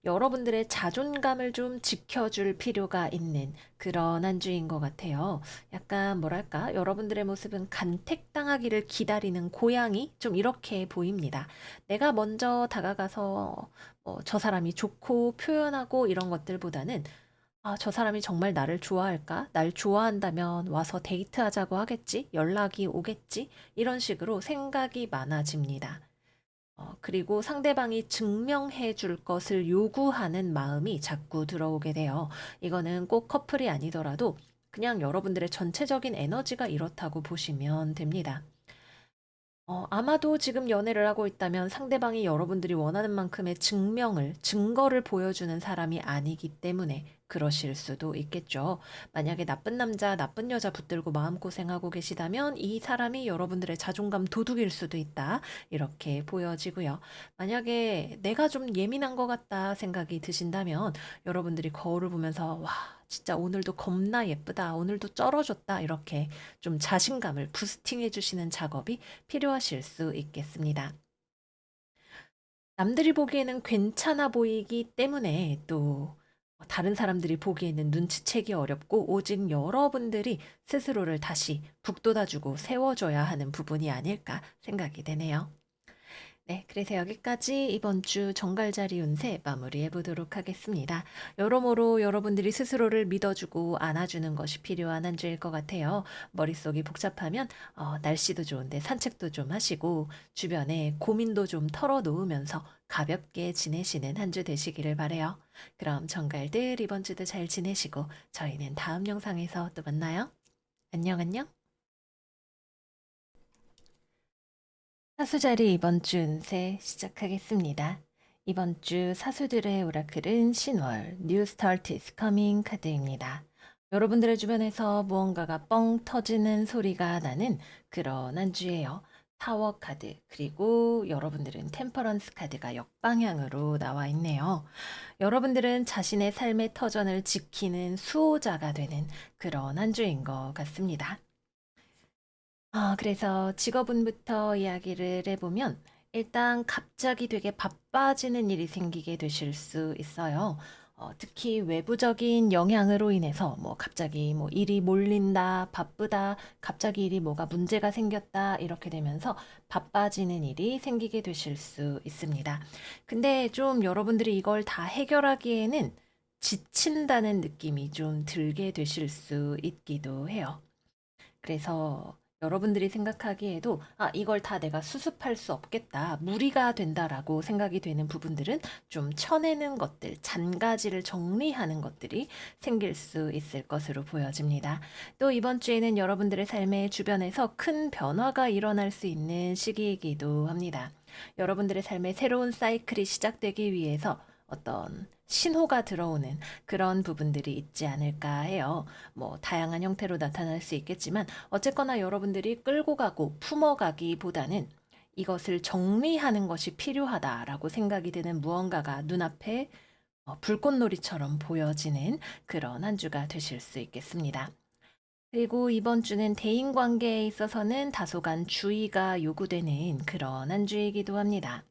여러분들의 자존감을 좀 지켜줄 필요가 있는 그런 한 주인 것 같아요. 약간 뭐랄까, 여러분들의 모습은 간택당하기를 기다리는 고양이? 좀 이렇게 보입니다. 내가 먼저 다가가서 저 사람이 좋고 표현하고 이런 것들보다는 저 사람이 정말 나를 좋아할까? 날 좋아한다면 와서 데이트하자고 하겠지? 연락이 오겠지? 이런 식으로 생각이 많아집니다. 그리고 상대방이 증명해 줄 것을 요구하는 마음이 자꾸 들어오게 돼요. 이거는 꼭 커플이 아니더라도 그냥 여러분들의 전체적인 에너지가 이렇다고 보시면 됩니다. 아마도 지금 연애를 하고 있다면 상대방이 여러분들이 원하는 만큼의 증거를 보여주는 사람이 아니기 때문에 그러실 수도 있겠죠. 만약에 나쁜 남자, 나쁜 여자 붙들고 마음고생하고 계시다면 이 사람이 여러분들의 자존감 도둑일 수도 있다. 이렇게 보여지고요. 만약에 내가 좀 예민한 것 같다 생각이 드신다면 여러분들이 거울을 보면서 와, 진짜 오늘도 겁나 예쁘다. 오늘도 쩔어줬다. 이렇게 좀 자신감을 부스팅해 주시는 작업이 필요하실 수 있겠습니다. 남들이 보기에는 괜찮아 보이기 때문에 또 다른 사람들이 보기에는 눈치채기 어렵고 오직 여러분들이 스스로를 다시 북돋아 주고 세워 줘야 하는 부분이 아닐까 생각이 되네요. 네, 그래서 여기까지 이번 주 정갈자리 운세 마무리해 보도록 하겠습니다. 여러모로 여러분들이 스스로를 믿어주고 안아주는 것이 필요한 한 주일 것 같아요. 머릿속이 복잡하면 날씨도 좋은데 산책도 좀 하시고 주변에 고민도 좀 털어놓으면서 가볍게 지내시는 한 주 되시기를 바래요. 그럼 정갈들 이번 주도 잘 지내시고 저희는 다음 영상에서 또 만나요. 안녕 안녕. 사수자리 이번 주 운세 시작하겠습니다. 이번 주 사수들의 오라클은 신월, New Start is Coming 카드입니다. 여러분들의 주변에서 무언가가 뻥 터지는 소리가 나는 그런 한 주예요. 타워 카드, 그리고 여러분들은 템퍼런스 카드가 역방향으로 나와 있네요. 여러분들은 자신의 삶의 터전을 지키는 수호자가 되는 그런 한 주인 것 같습니다. 그래서 직업운부터 이야기를 해보면 일단 갑자기 되게 바빠지는 일이 생기게 되실 수 있어요. 특히 외부적인 영향으로 인해서 뭐 갑자기 뭐 일이 몰린다, 바쁘다, 갑자기 일이 뭐가 문제가 생겼다 이렇게 되면서 바빠지는 일이 생기게 되실 수 있습니다. 근데 좀 여러분들이 이걸 다 해결하기에는 지친다는 느낌이 좀 들게 되실 수 있기도 해요. 그래서 여러분들이 생각하기에도 이걸 다 내가 수습할 수 없겠다. 무리가 된다라고 생각이 되는 부분들은 좀 쳐내는 것들, 잔가지를 정리하는 것들이 생길 수 있을 것으로 보여집니다. 또 이번 주에는 여러분들의 삶의 주변에서 큰 변화가 일어날 수 있는 시기이기도 합니다. 여러분들의 삶의 새로운 사이클이 시작되기 위해서 어떤 신호가 들어오는 그런 부분들이 있지 않을까 해요. 뭐 다양한 형태로 나타날 수 있겠지만 어쨌거나 여러분들이 끌고 가고 품어가기보다는 이것을 정리하는 것이 필요하다라고 생각이 드는 무언가가 눈앞에 불꽃놀이처럼 보여지는 그런 한 주가 되실 수 있겠습니다. 그리고 이번 주는 대인 관계에 있어서는 다소간 주의가 요구되는 그런 한 주이기도 합니다.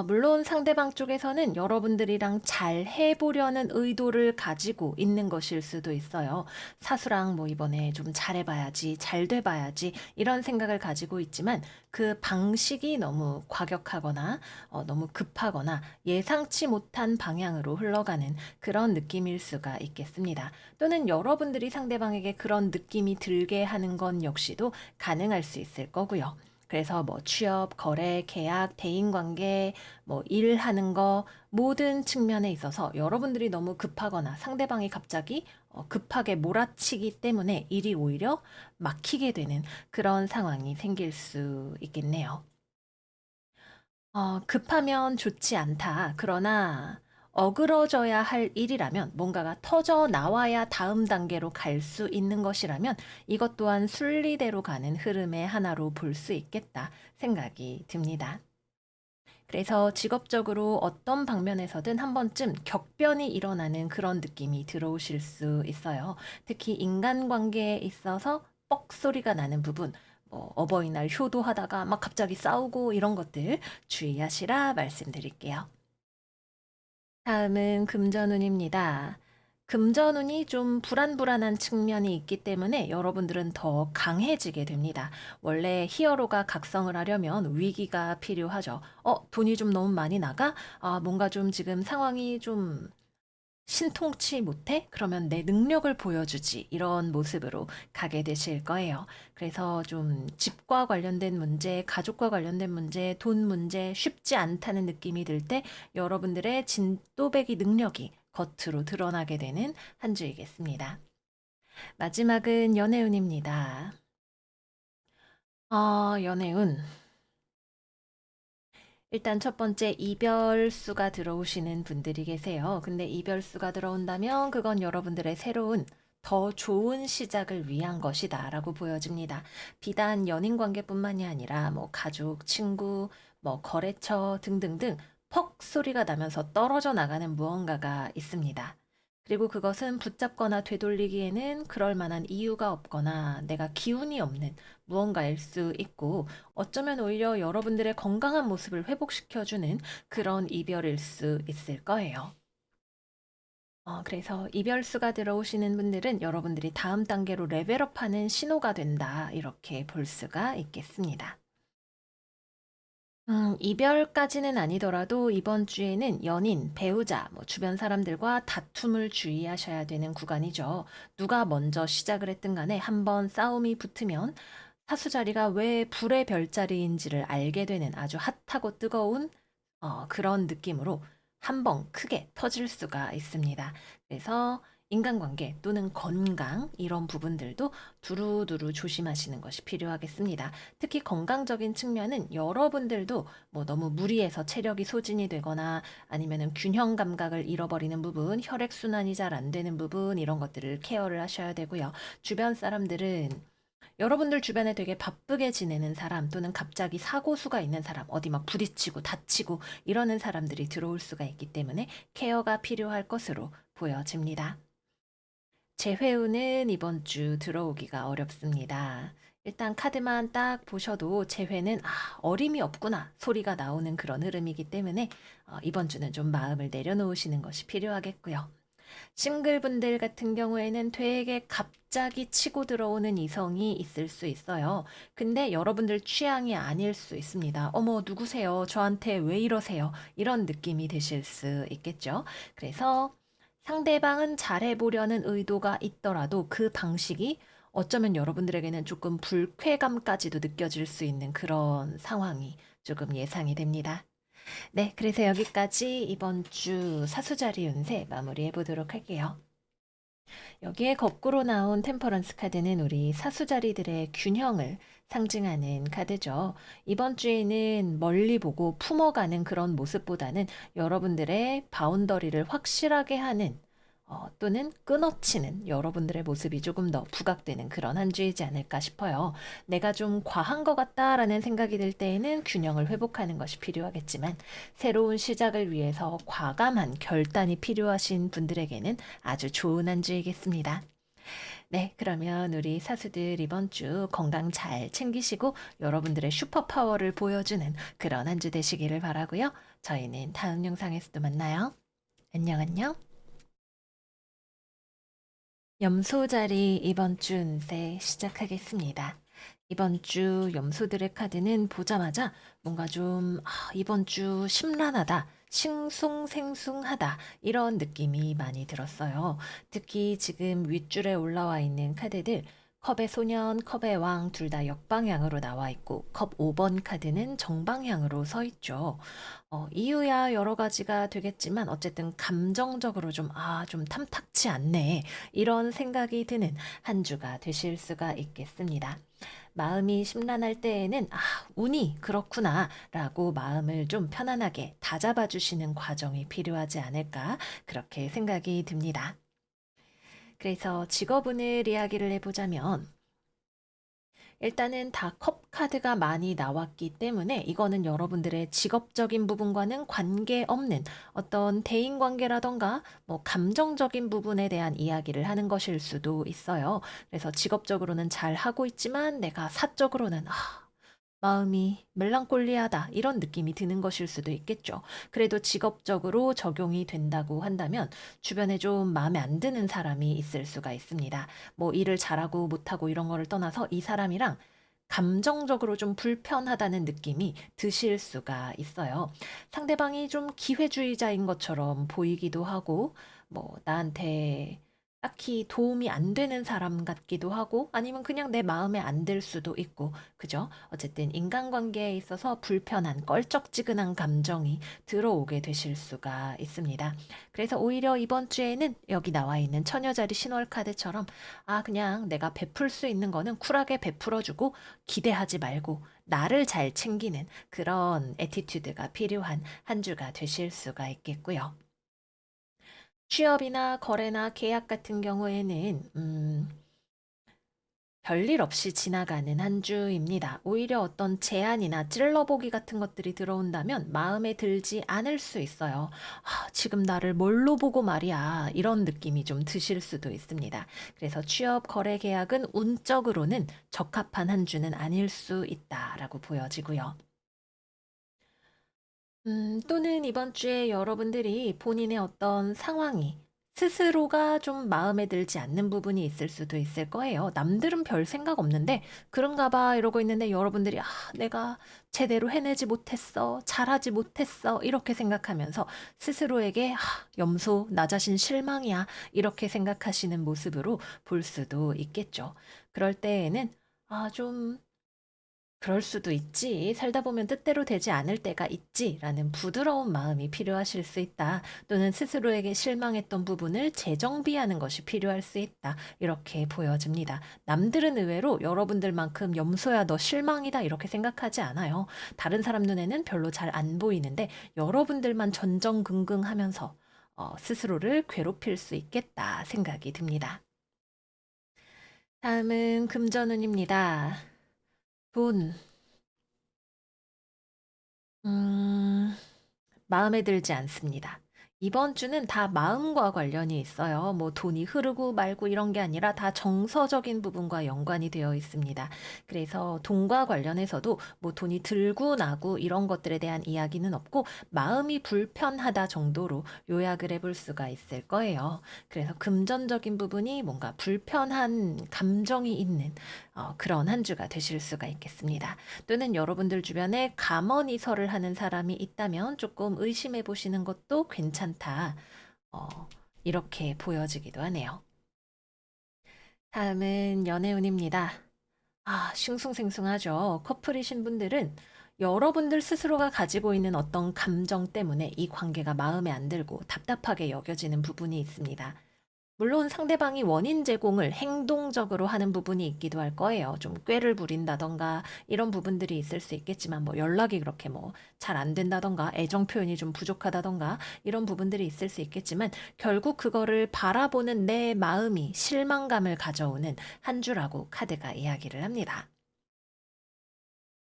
물론 상대방 쪽에서는 여러분들이랑 잘 해보려는 의도를 가지고 있는 것일 수도 있어요. 사수랑 뭐 이번에 좀 잘해봐야지, 잘 돼봐야지, 이런 생각을 가지고 있지만 그 방식이 너무 과격하거나 너무 급하거나 예상치 못한 방향으로 흘러가는 그런 느낌일 수가 있겠습니다. 또는 여러분들이 상대방에게 그런 느낌이 들게 하는 건 역시도 가능할 수 있을 거고요. 그래서 뭐 취업, 거래, 계약, 대인관계, 뭐 일하는 거 모든 측면에 있어서 여러분들이 너무 급하거나 상대방이 갑자기 급하게 몰아치기 때문에 일이 오히려 막히게 되는 그런 상황이 생길 수 있겠네요. 급하면 좋지 않다. 그러나 어그러져야 할 일이라면 뭔가가 터져 나와야 다음 단계로 갈 수 있는 것이라면 이것 또한 순리대로 가는 흐름의 하나로 볼 수 있겠다 생각이 듭니다. 그래서 직업적으로 어떤 방면에서든 한 번쯤 격변이 일어나는 그런 느낌이 들어오실 수 있어요. 특히 인간관계에 있어서 뻑 소리가 나는 부분, 뭐 어버이날 효도하다가 막 갑자기 싸우고 이런 것들 주의하시라 말씀드릴게요. 다음은 금전운입니다. 금전운이 좀 불안불안한 측면이 있기 때문에 여러분들은 더 강해지게 됩니다. 원래 히어로가 각성을 하려면 위기가 필요하죠. 돈이 좀 너무 많이 나가? 뭔가 좀 지금 상황이 좀 신통치 못해? 그러면 내 능력을 보여주지. 이런 모습으로 가게 되실 거예요. 그래서 좀 집과 관련된 문제, 가족과 관련된 문제, 돈 문제 쉽지 않다는 느낌이 들 때 여러분들의 진또배기 능력이 겉으로 드러나게 되는 한 주이겠습니다. 마지막은 연애운입니다. 연애운. 일단 첫 번째 이별수가 들어오시는 분들이 계세요. 근데 이별수가 들어온다면 그건 여러분들의 새로운 더 좋은 시작을 위한 것이다라고 보여집니다. 비단 연인 관계뿐만이 아니라 뭐 가족, 친구, 뭐 거래처 등등등 퍽 소리가 나면서 떨어져 나가는 무언가가 있습니다. 그리고 그것은 붙잡거나 되돌리기에는 그럴 만한 이유가 없거나 내가 기운이 없는 무언가일 수 있고 어쩌면 오히려 여러분들의 건강한 모습을 회복시켜주는 그런 이별일 수 있을 거예요. 그래서 이별수가 들어오시는 분들은 여러분들이 다음 단계로 레벨업하는 신호가 된다. 이렇게 볼 수가 있겠습니다. 이별까지는 아니더라도 이번 주에는 연인, 배우자, 뭐 주변 사람들과 다툼을 주의하셔야 되는 구간이죠. 누가 먼저 시작을 했든 간에 한번 싸움이 붙으면 사수자리가 왜 불의 별자리인지를 알게 되는 아주 핫하고 뜨거운 그런 느낌으로 한 번 크게 터질 수가 있습니다. 그래서 인간관계 또는 건강 이런 부분들도 두루두루 조심하시는 것이 필요하겠습니다. 특히 건강적인 측면은 여러분들도 뭐 너무 무리해서 체력이 소진이 되거나 아니면은 균형 감각을 잃어버리는 부분, 혈액순환이 잘 안 되는 부분 이런 것들을 케어를 하셔야 되고요. 주변 사람들은 여러분들 주변에 되게 바쁘게 지내는 사람 또는 갑자기 사고수가 있는 사람, 어디 막 부딪히고 다치고 이러는 사람들이 들어올 수가 있기 때문에 케어가 필요할 것으로 보여집니다. 재회운은 이번 주 들어오기가 어렵습니다. 일단 카드만 딱 보셔도 재회는 어림이 없구나 소리가 나오는 그런 흐름이기 때문에 이번 주는 좀 마음을 내려놓으시는 것이 필요하겠고요. 싱글분들 같은 경우에는 되게 갑자기 치고 들어오는 이성이 있을 수 있어요. 근데 여러분들 취향이 아닐 수 있습니다. 어머, 누구세요? 저한테 왜 이러세요? 이런 느낌이 드실 수 있겠죠. 그래서 상대방은 잘해보려는 의도가 있더라도 그 방식이 어쩌면 여러분들에게는 조금 불쾌감까지도 느껴질 수 있는 그런 상황이 조금 예상이 됩니다. 네, 그래서 여기까지 이번 주 사수자리 운세 마무리해 보도록 할게요. 여기에 거꾸로 나온 템퍼런스 카드는 우리 사수자리들의 균형을 상징하는 카드죠. 이번 주에는 멀리 보고 품어가는 그런 모습보다는 여러분들의 바운더리를 확실하게 하는 또는 끊어치는 여러분들의 모습이 조금 더 부각되는 그런 한 주이지 않을까 싶어요. 내가 좀 과한 것 같다라는 생각이 들 때에는 균형을 회복하는 것이 필요하겠지만 새로운 시작을 위해서 과감한 결단이 필요하신 분들에게는 아주 좋은 한 주이겠습니다. 네, 그러면 우리 사수들 이번 주 건강 잘 챙기시고 여러분들의 슈퍼파워를 보여주는 그런 한 주 되시기를 바라고요. 저희는 다음 영상에서 또 만나요. 안녕, 안녕. 염소자리 이번 주 운세 시작하겠습니다. 이번 주 염소들의 카드는 보자마자 뭔가 좀 이번 주 심란하다, 싱숭생숭하다 이런 느낌이 많이 들었어요. 특히 지금 윗줄에 올라와 있는 카드들 컵의 소년, 컵의 왕 둘 다 역방향으로 나와 있고 컵 5번 카드는 정방향으로 서 있죠. 이유야 여러 가지가 되겠지만 어쨌든 감정적으로 좀 탐탁치 않네. 이런 생각이 드는 한 주가 되실 수가 있겠습니다. 마음이 심란할 때에는 운이 그렇구나 라고 마음을 좀 편안하게 다잡아 주시는 과정이 필요하지 않을까 그렇게 생각이 듭니다. 그래서 직업운을 이야기를 해보자면 일단은 다 컵 카드가 많이 나왔기 때문에 이거는 여러분들의 직업적인 부분과는 관계없는 어떤 대인 관계라던가 뭐 감정적인 부분에 대한 이야기를 하는 것일 수도 있어요. 그래서 직업적으로는 잘 하고 있지만 내가 사적으로는 마음이 멜랑콜리하다 이런 느낌이 드는 것일 수도 있겠죠. 그래도 직업적으로 적용이 된다고 한다면 주변에 좀 마음에 안 드는 사람이 있을 수가 있습니다. 뭐 일을 잘하고 못하고 이런 거를 떠나서 이 사람이랑 감정적으로 좀 불편하다는 느낌이 드실 수가 있어요. 상대방이 좀 기회주의자인 것처럼 보이기도 하고, 뭐, 나한테 딱히 도움이 안 되는 사람 같기도 하고, 아니면 그냥 내 마음에 안 들 수도 있고, 그죠? 어쨌든 인간관계에 있어서 불편한 껄쩍지근한 감정이 들어오게 되실 수가 있습니다. 그래서 오히려 이번 주에는 여기 나와 있는 처녀자리 신월 카드처럼 그냥 내가 베풀 수 있는 거는 쿨하게 베풀어주고 기대하지 말고 나를 잘 챙기는 그런 애티튜드가 필요한 한 주가 되실 수가 있겠고요. 취업이나 거래나 계약 같은 경우에는 별일 없이 지나가는 한 주입니다. 오히려 어떤 제안이나 찔러보기 같은 것들이 들어온다면 마음에 들지 않을 수 있어요. 아, 지금 나를 뭘로 보고 말이야. 이런 느낌이 좀 드실 수도 있습니다. 그래서 취업 거래 계약은 운적으로는 적합한 한 주는 아닐 수 있다라고 보여지고요. 또는 이번 주에 여러분들이 본인의 어떤 상황이 스스로가 좀 마음에 들지 않는 부분이 있을 수도 있을 거예요. 남들은 별 생각 없는데 그런가 봐 이러고 있는데 여러분들이 내가 제대로 해내지 못했어. 잘하지 못했어. 이렇게 생각하면서 스스로에게 염소, 나 자신 실망이야. 이렇게 생각하시는 모습으로 볼 수도 있겠죠. 그럴 때에는 좀 그럴 수도 있지. 살다 보면 뜻대로 되지 않을 때가 있지. 라는 부드러운 마음이 필요하실 수 있다. 또는 스스로에게 실망했던 부분을 재정비하는 것이 필요할 수 있다. 이렇게 보여집니다. 남들은 의외로 여러분들만큼 염소야 너 실망이다. 이렇게 생각하지 않아요. 다른 사람 눈에는 별로 잘 안 보이는데 여러분들만 전전긍긍하면서 스스로를 괴롭힐 수 있겠다 생각이 듭니다. 다음은 금전운입니다. 돈. 음, 마음에 들지 않습니다. 이번 주는 다 마음과 관련이 있어요. 뭐 돈이 흐르고 말고 이런 게 아니라 다 정서적인 부분과 연관이 되어 있습니다. 그래서 돈과 관련해서도 뭐 돈이 들고 나고 이런 것들에 대한 이야기는 없고 마음이 불편하다 정도로 요약을 해볼 수가 있을 거예요. 그래서 금전적인 부분이 뭔가 불편한 감정이 있는 그런 한 주가 되실 수가 있겠습니다. 또는 여러분들 주변에 감언이설을 하는 사람이 있다면 조금 의심해 보시는 것도 괜찮다. 어, 이렇게 보여지기도 하네요. 다음은 연애운입니다. 싱숭생숭하죠. 커플이신 분들은 여러분들 스스로가 가지고 있는 어떤 감정 때문에 이 관계가 마음에 안 들고 답답하게 여겨지는 부분이 있습니다. 물론 상대방이 원인 제공을 행동적으로 하는 부분이 있기도 할 거예요. 좀 꾀를 부린다던가 이런 부분들이 있을 수 있겠지만 뭐 연락이 그렇게 뭐 잘 안 된다던가 애정 표현이 좀 부족하다던가 이런 부분들이 있을 수 있겠지만 결국 그거를 바라보는 내 마음이 실망감을 가져오는 한 주라고 카드가 이야기를 합니다.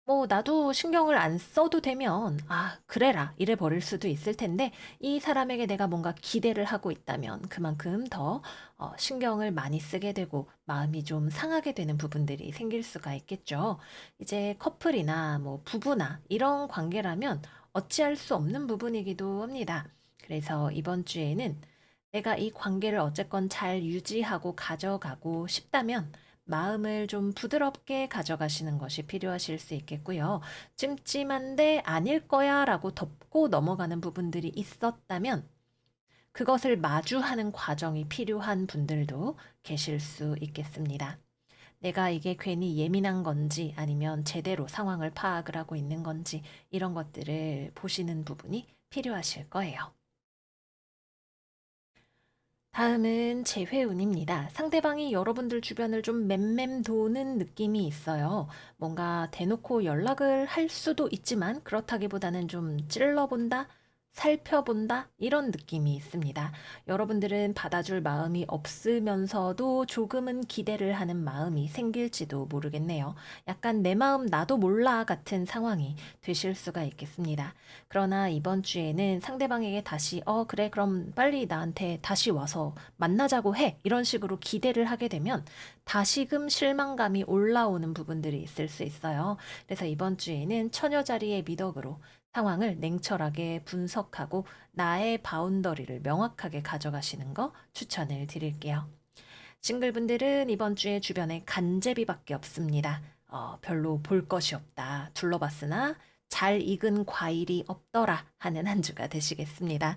뭐 나도 신경을 안 써도 되면 그래라 이래 버릴 수도 있을 텐데 이 사람에게 내가 뭔가 기대를 하고 있다면 그만큼 더 신경을 많이 쓰게 되고 마음이 좀 상하게 되는 부분들이 생길 수가 있겠죠. 이제 커플이나 뭐 부부나 이런 관계라면 어찌할 수 없는 부분이기도 합니다. 그래서 이번 주에는 내가 이 관계를 어쨌건 잘 유지하고 가져가고 싶다면 마음을 좀 부드럽게 가져가시는 것이 필요하실 수 있겠고요. 찜찜한데 아닐 거야 라고 덮고 넘어가는 부분들이 있었다면 그것을 마주하는 과정이 필요한 분들도 계실 수 있겠습니다. 내가 이게 괜히 예민한 건지 아니면 제대로 상황을 파악을 하고 있는 건지 이런 것들을 보시는 부분이 필요하실 거예요. 다음은 재회운입니다. 상대방이 여러분들 주변을 좀 맴맴 도는 느낌이 있어요. 뭔가 대놓고 연락을 할 수도 있지만 그렇다기보다는 좀 찔러본다? 살펴본다? 이런 느낌이 있습니다. 여러분들은 받아줄 마음이 없으면서도 조금은 기대를 하는 마음이 생길지도 모르겠네요. 약간 내 마음 나도 몰라 같은 상황이 되실 수가 있겠습니다. 그러나 이번 주에는 상대방에게 다시 그래 그럼 빨리 나한테 다시 와서 만나자고 해 이런 식으로 기대를 하게 되면 다시금 실망감이 올라오는 부분들이 있을 수 있어요. 그래서 이번 주에는 처녀 자리의 미덕으로 상황을 냉철하게 분석하고 나의 바운더리를 명확하게 가져가시는 거 추천을 드릴게요. 싱글분들은 이번 주에 주변에 간제비밖에 없습니다. 별로 볼 것이 없다. 둘러봤으나 잘 익은 과일이 없더라 하는 한 주가 되시겠습니다.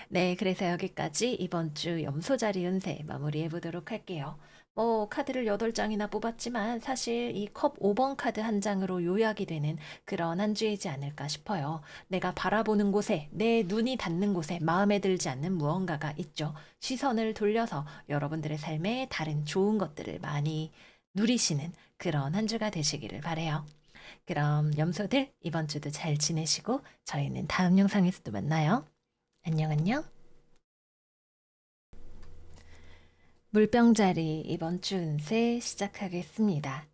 네, 그래서 여기까지 이번 주 염소자리 운세 마무리해 보도록 할게요. 뭐 카드를 8장이나 뽑았지만 사실 이 컵 5번 카드 한 장으로 요약이 되는 그런 한 주이지 않을까 싶어요. 내가 바라보는 곳에 내 눈이 닿는 곳에 마음에 들지 않는 무언가가 있죠. 시선을 돌려서 여러분들의 삶에 다른 좋은 것들을 많이 누리시는 그런 한 주가 되시기를 바래요. 그럼 염소들 이번 주도 잘 지내시고 저희는 다음 영상에서 또 만나요. 안녕, 안녕. 물병자리 이번 주 운세 시작하겠습니다.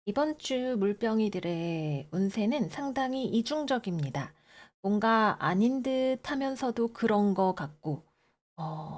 이번 주 물병이들의 운세는 상당히 이중적입니다. 뭔가 아닌 듯 하면서도 그런 것 같고,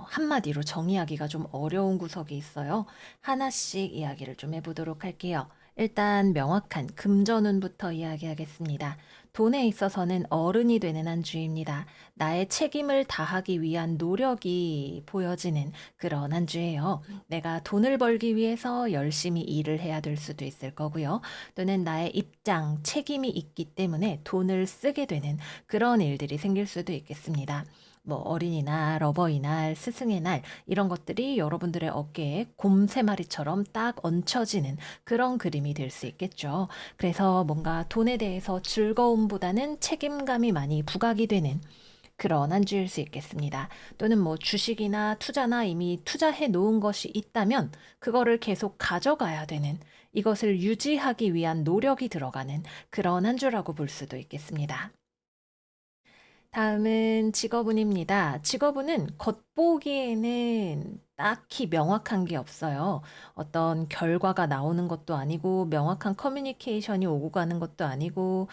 한마디로 정의하기가 좀 어려운 구석이 있어요. 하나씩 이야기를 좀 해보도록 할게요. 일단 명확한 금전운부터 이야기하겠습니다. 돈에 있어서는 어른이 되는 한 주입니다. 나의 책임을 다하기 위한 노력이 보여지는 그런 한 주예요. 내가 돈을 벌기 위해서 열심히 일을 해야 될 수도 있을 거고요. 또는 나의 입장, 책임이 있기 때문에 돈을 쓰게 되는 그런 일들이 생길 수도 있겠습니다. 뭐 어린이날, 어버이날, 스승의 날 이런 것들이 여러분들의 어깨에 곰 세 마리처럼 딱 얹혀지는 그런 그림이 될 수 있겠죠. 그래서 뭔가 돈에 대해서 즐거움보다는 책임감이 많이 부각이 되는 그런 한 주일 수 있겠습니다. 또는 뭐 주식이나 투자나 이미 투자해 놓은 것이 있다면 그거를 계속 가져가야 되는 이것을 유지하기 위한 노력이 들어가는 그런 한 주라고 볼 수도 있겠습니다. 다음은 직업운입니다. 직업운은 겉보기에는 딱히 명확한 게 없어요. 어떤 결과가 나오는 것도 아니고 명확한 커뮤니케이션이 오고 가는 것도 아니고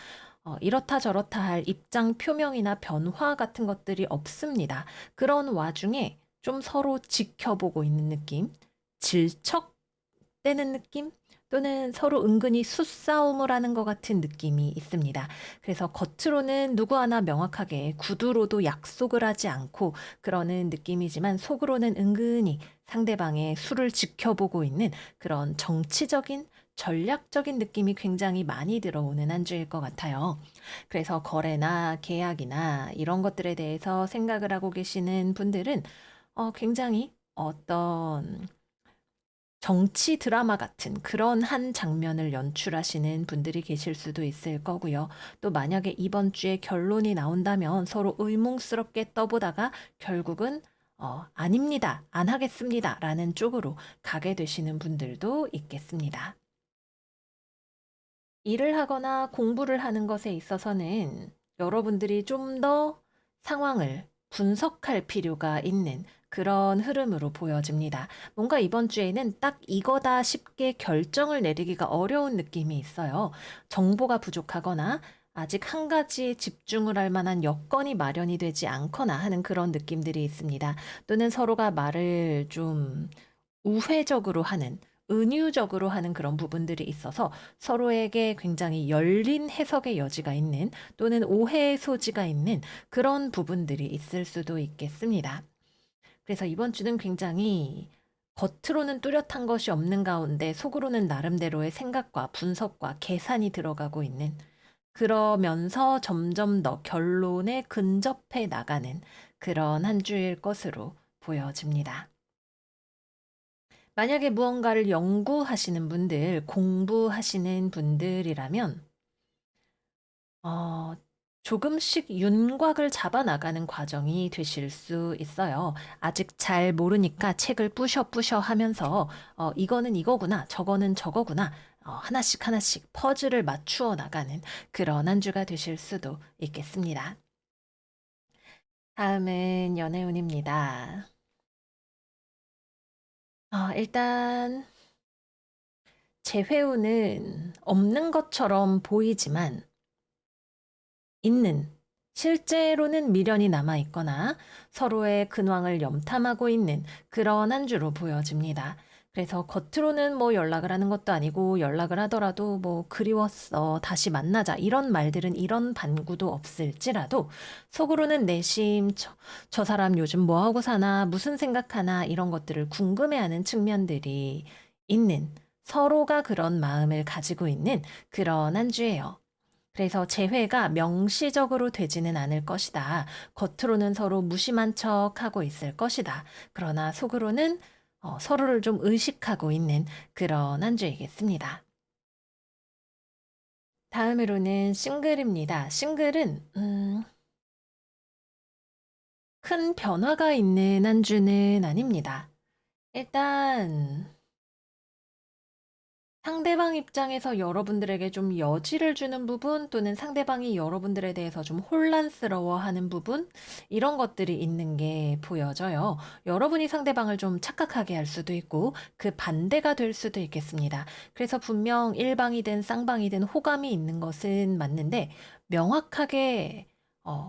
이렇다 저렇다 할 입장 표명이나 변화 같은 것들이 없습니다. 그런 와중에 좀 서로 지켜보고 있는 느낌, 질척대는 느낌, 또는 서로 은근히 수싸움을 하는 것 같은 느낌이 있습니다. 그래서 겉으로는 누구 하나 명확하게 구두로도 약속을 하지 않고 그러는 느낌이지만 속으로는 은근히 상대방의 수를 지켜보고 있는 그런 정치적인 전략적인 느낌이 굉장히 많이 들어오는 한 주일 것 같아요. 그래서 거래나 계약이나 이런 것들에 대해서 생각을 하고 계시는 분들은 굉장히 어떤 정치 드라마 같은 그런 한 장면을 연출하시는 분들이 계실 수도 있을 거고요. 또 만약에 이번 주에 결론이 나온다면 서로 의문스럽게 떠보다가 결국은 아닙니다. 안 하겠습니다. 라는 쪽으로 가게 되시는 분들도 있겠습니다. 일을 하거나 공부를 하는 것에 있어서는 여러분들이 좀 더 상황을 분석할 필요가 있는 그런 흐름으로 보여집니다. 뭔가 이번 주에는 딱 이거다 쉽게 결정을 내리기가 어려운 느낌이 있어요. 정보가 부족하거나 아직 한 가지에 집중을 할 만한 여건이 마련이 되지 않거나 하는 그런 느낌들이 있습니다. 또는 서로가 말을 좀 우회적으로 하는 은유적으로 하는 그런 부분들이 있어서 서로에게 굉장히 열린 해석의 여지가 있는 또는 오해의 소지가 있는 그런 부분들이 있을 수도 있겠습니다. 그래서 이번 주는 굉장히 겉으로는 뚜렷한 것이 없는 가운데 속으로는 나름대로의 생각과 분석과 계산이 들어가고 있는 그러면서 점점 더 결론에 근접해 나가는 그런 한 주일 것으로 보여집니다. 만약에 무언가를 연구하시는 분들, 공부하시는 분들이라면, 어, 조금씩 윤곽을 잡아 나가는 과정이 되실 수 있어요. 아직 잘 모르니까 책을 뿌셔 하면서, 이거는 이거구나, 저거는 저거구나, 하나씩 하나씩 퍼즐을 맞추어 나가는 그런 한 주가 되실 수도 있겠습니다. 다음은 연애운입니다. 일단, 재회운은 없는 것처럼 보이지만 있는, 실제로는 미련이 남아 있거나 서로의 근황을 염탐하고 있는 그런 한 주로 보여집니다. 그래서 겉으로는 뭐 연락을 하는 것도 아니고 연락을 하더라도 뭐 그리웠어, 다시 만나자 이런 말들은 이런 반구도 없을지라도 속으로는 내심 저 사람 요즘 뭐 하고 사나, 무슨 생각하나 이런 것들을 궁금해하는 측면들이 있는 서로가 그런 마음을 가지고 있는 그런 한 주예요. 그래서 재회가 명시적으로 되지는 않을 것이다. 겉으로는 서로 무심한 척 하고 있을 것이다. 그러나 속으로는 서로를 좀 의식하고 있는 그런 한 주이겠습니다. 다음으로는 싱글입니다. 싱글은 큰 변화가 있는 한 주는 아닙니다. 일단 상대방 입장에서 여러분들에게 좀 여지를 주는 부분 또는 상대방이 여러분들에 대해서 좀 혼란스러워하는 부분 이런 것들이 있는 게 보여져요. 여러분이 상대방을 좀 착각하게 할 수도 있고 그 반대가 될 수도 있겠습니다. 그래서 분명 일방이든 쌍방이든 호감이 있는 것은 맞는데 명확하게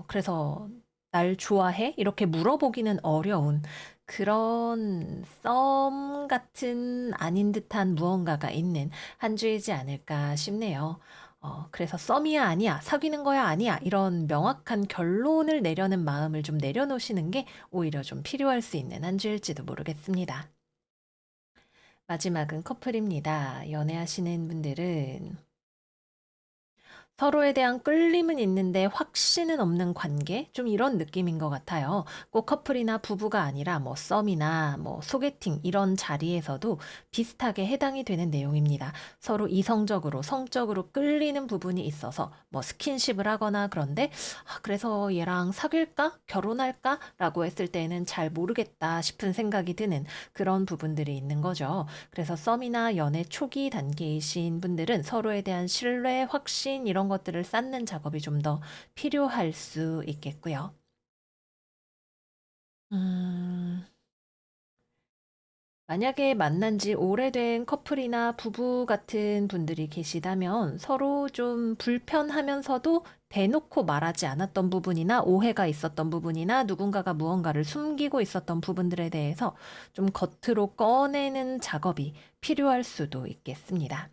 그래서 날 좋아해? 이렇게 물어보기는 어려운 그런 썸 같은 아닌 듯한 무언가가 있는 한 주이지 않을까 싶네요. 그래서 썸이야 아니야, 사귀는 거야 아니야, 이런 명확한 결론을 내려는 마음을 좀 내려놓으시는 게 오히려 좀 필요할 수 있는 한 주일지도 모르겠습니다. 마지막은 커플입니다. 연애하시는 분들은 서로에 대한 끌림은 있는데 확신은 없는 관계? 좀 이런 느낌인 것 같아요. 꼭 커플이나 부부가 아니라 뭐 썸이나 뭐 소개팅 이런 자리에서도 비슷하게 해당이 되는 내용입니다. 서로 이성적으로, 성적으로 끌리는 부분이 있어서 뭐 스킨십을 하거나 그런데 그래서 얘랑 사귈까? 결혼할까? 라고 했을 때는 잘 모르겠다 싶은 생각이 드는 그런 부분들이 있는 거죠. 그래서 썸이나 연애 초기 단계이신 분들은 서로에 대한 신뢰, 확신 이런 것들을 쌓는 작업이 좀 더 필요할 수 있겠고요. 음, 만약에 만난 지 오래된 커플이나 부부 같은 분들이 계시다면 서로 좀 불편하면서도 대놓고 말하지 않았던 부분이나 오해가 있었던 부분이나 누군가가 무언가를 숨기고 있었던 부분들에 대해서 좀 겉으로 꺼내는 작업이 필요할 수도 있겠습니다.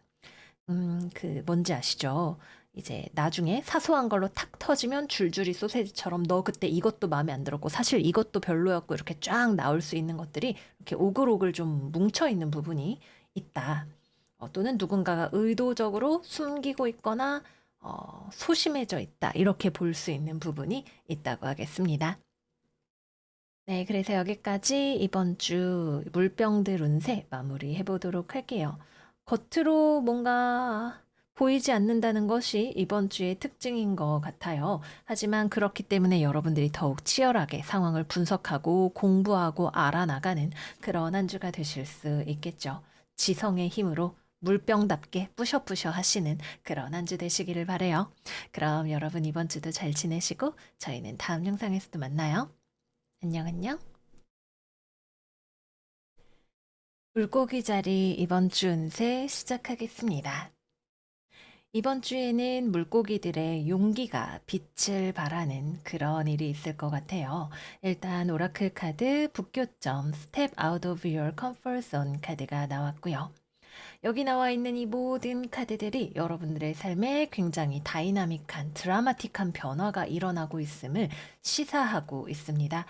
뭔지 아시죠? 이제 나중에 사소한 걸로 탁 터지면 줄줄이 소세지처럼 너 그때 이것도 마음에 안 들었고 사실 이것도 별로였고 이렇게 쫙 나올 수 있는 것들이 이렇게 오글오글 좀 뭉쳐 있는 부분이 있다. 또는 누군가가 의도적으로 숨기고 있거나 소심해져 있다. 이렇게 볼 수 있는 부분이 있다고 하겠습니다. 네, 그래서 여기까지 이번 주 물병들 운세 마무리해 보도록 할게요. 겉으로 뭔가 보이지 않는다는 것이 이번 주의 특징인 것 같아요. 하지만 그렇기 때문에 여러분들이 더욱 치열하게 상황을 분석하고 공부하고 알아나가는 그런 한 주가 되실 수 있겠죠. 지성의 힘으로 물병답게 뿌셔뿌셔 하시는 그런 한 주 되시기를 바래요. 그럼 여러분 이번 주도 잘 지내시고 저희는 다음 영상에서도 만나요. 안녕, 안녕. 물고기 자리 이번 주 운세 시작하겠습니다. 이번 주에는 물고기들의 용기가 빛을 발하는 그런 일이 있을 것 같아요. 일단 오라클 카드 북교점 Step Out of Your Comfort Zone 카드가 나왔고요. 여기 나와 있는 이 모든 카드들이 여러분들의 삶에 굉장히 다이나믹한, 드라마틱한 변화가 일어나고 있음을 시사하고 있습니다.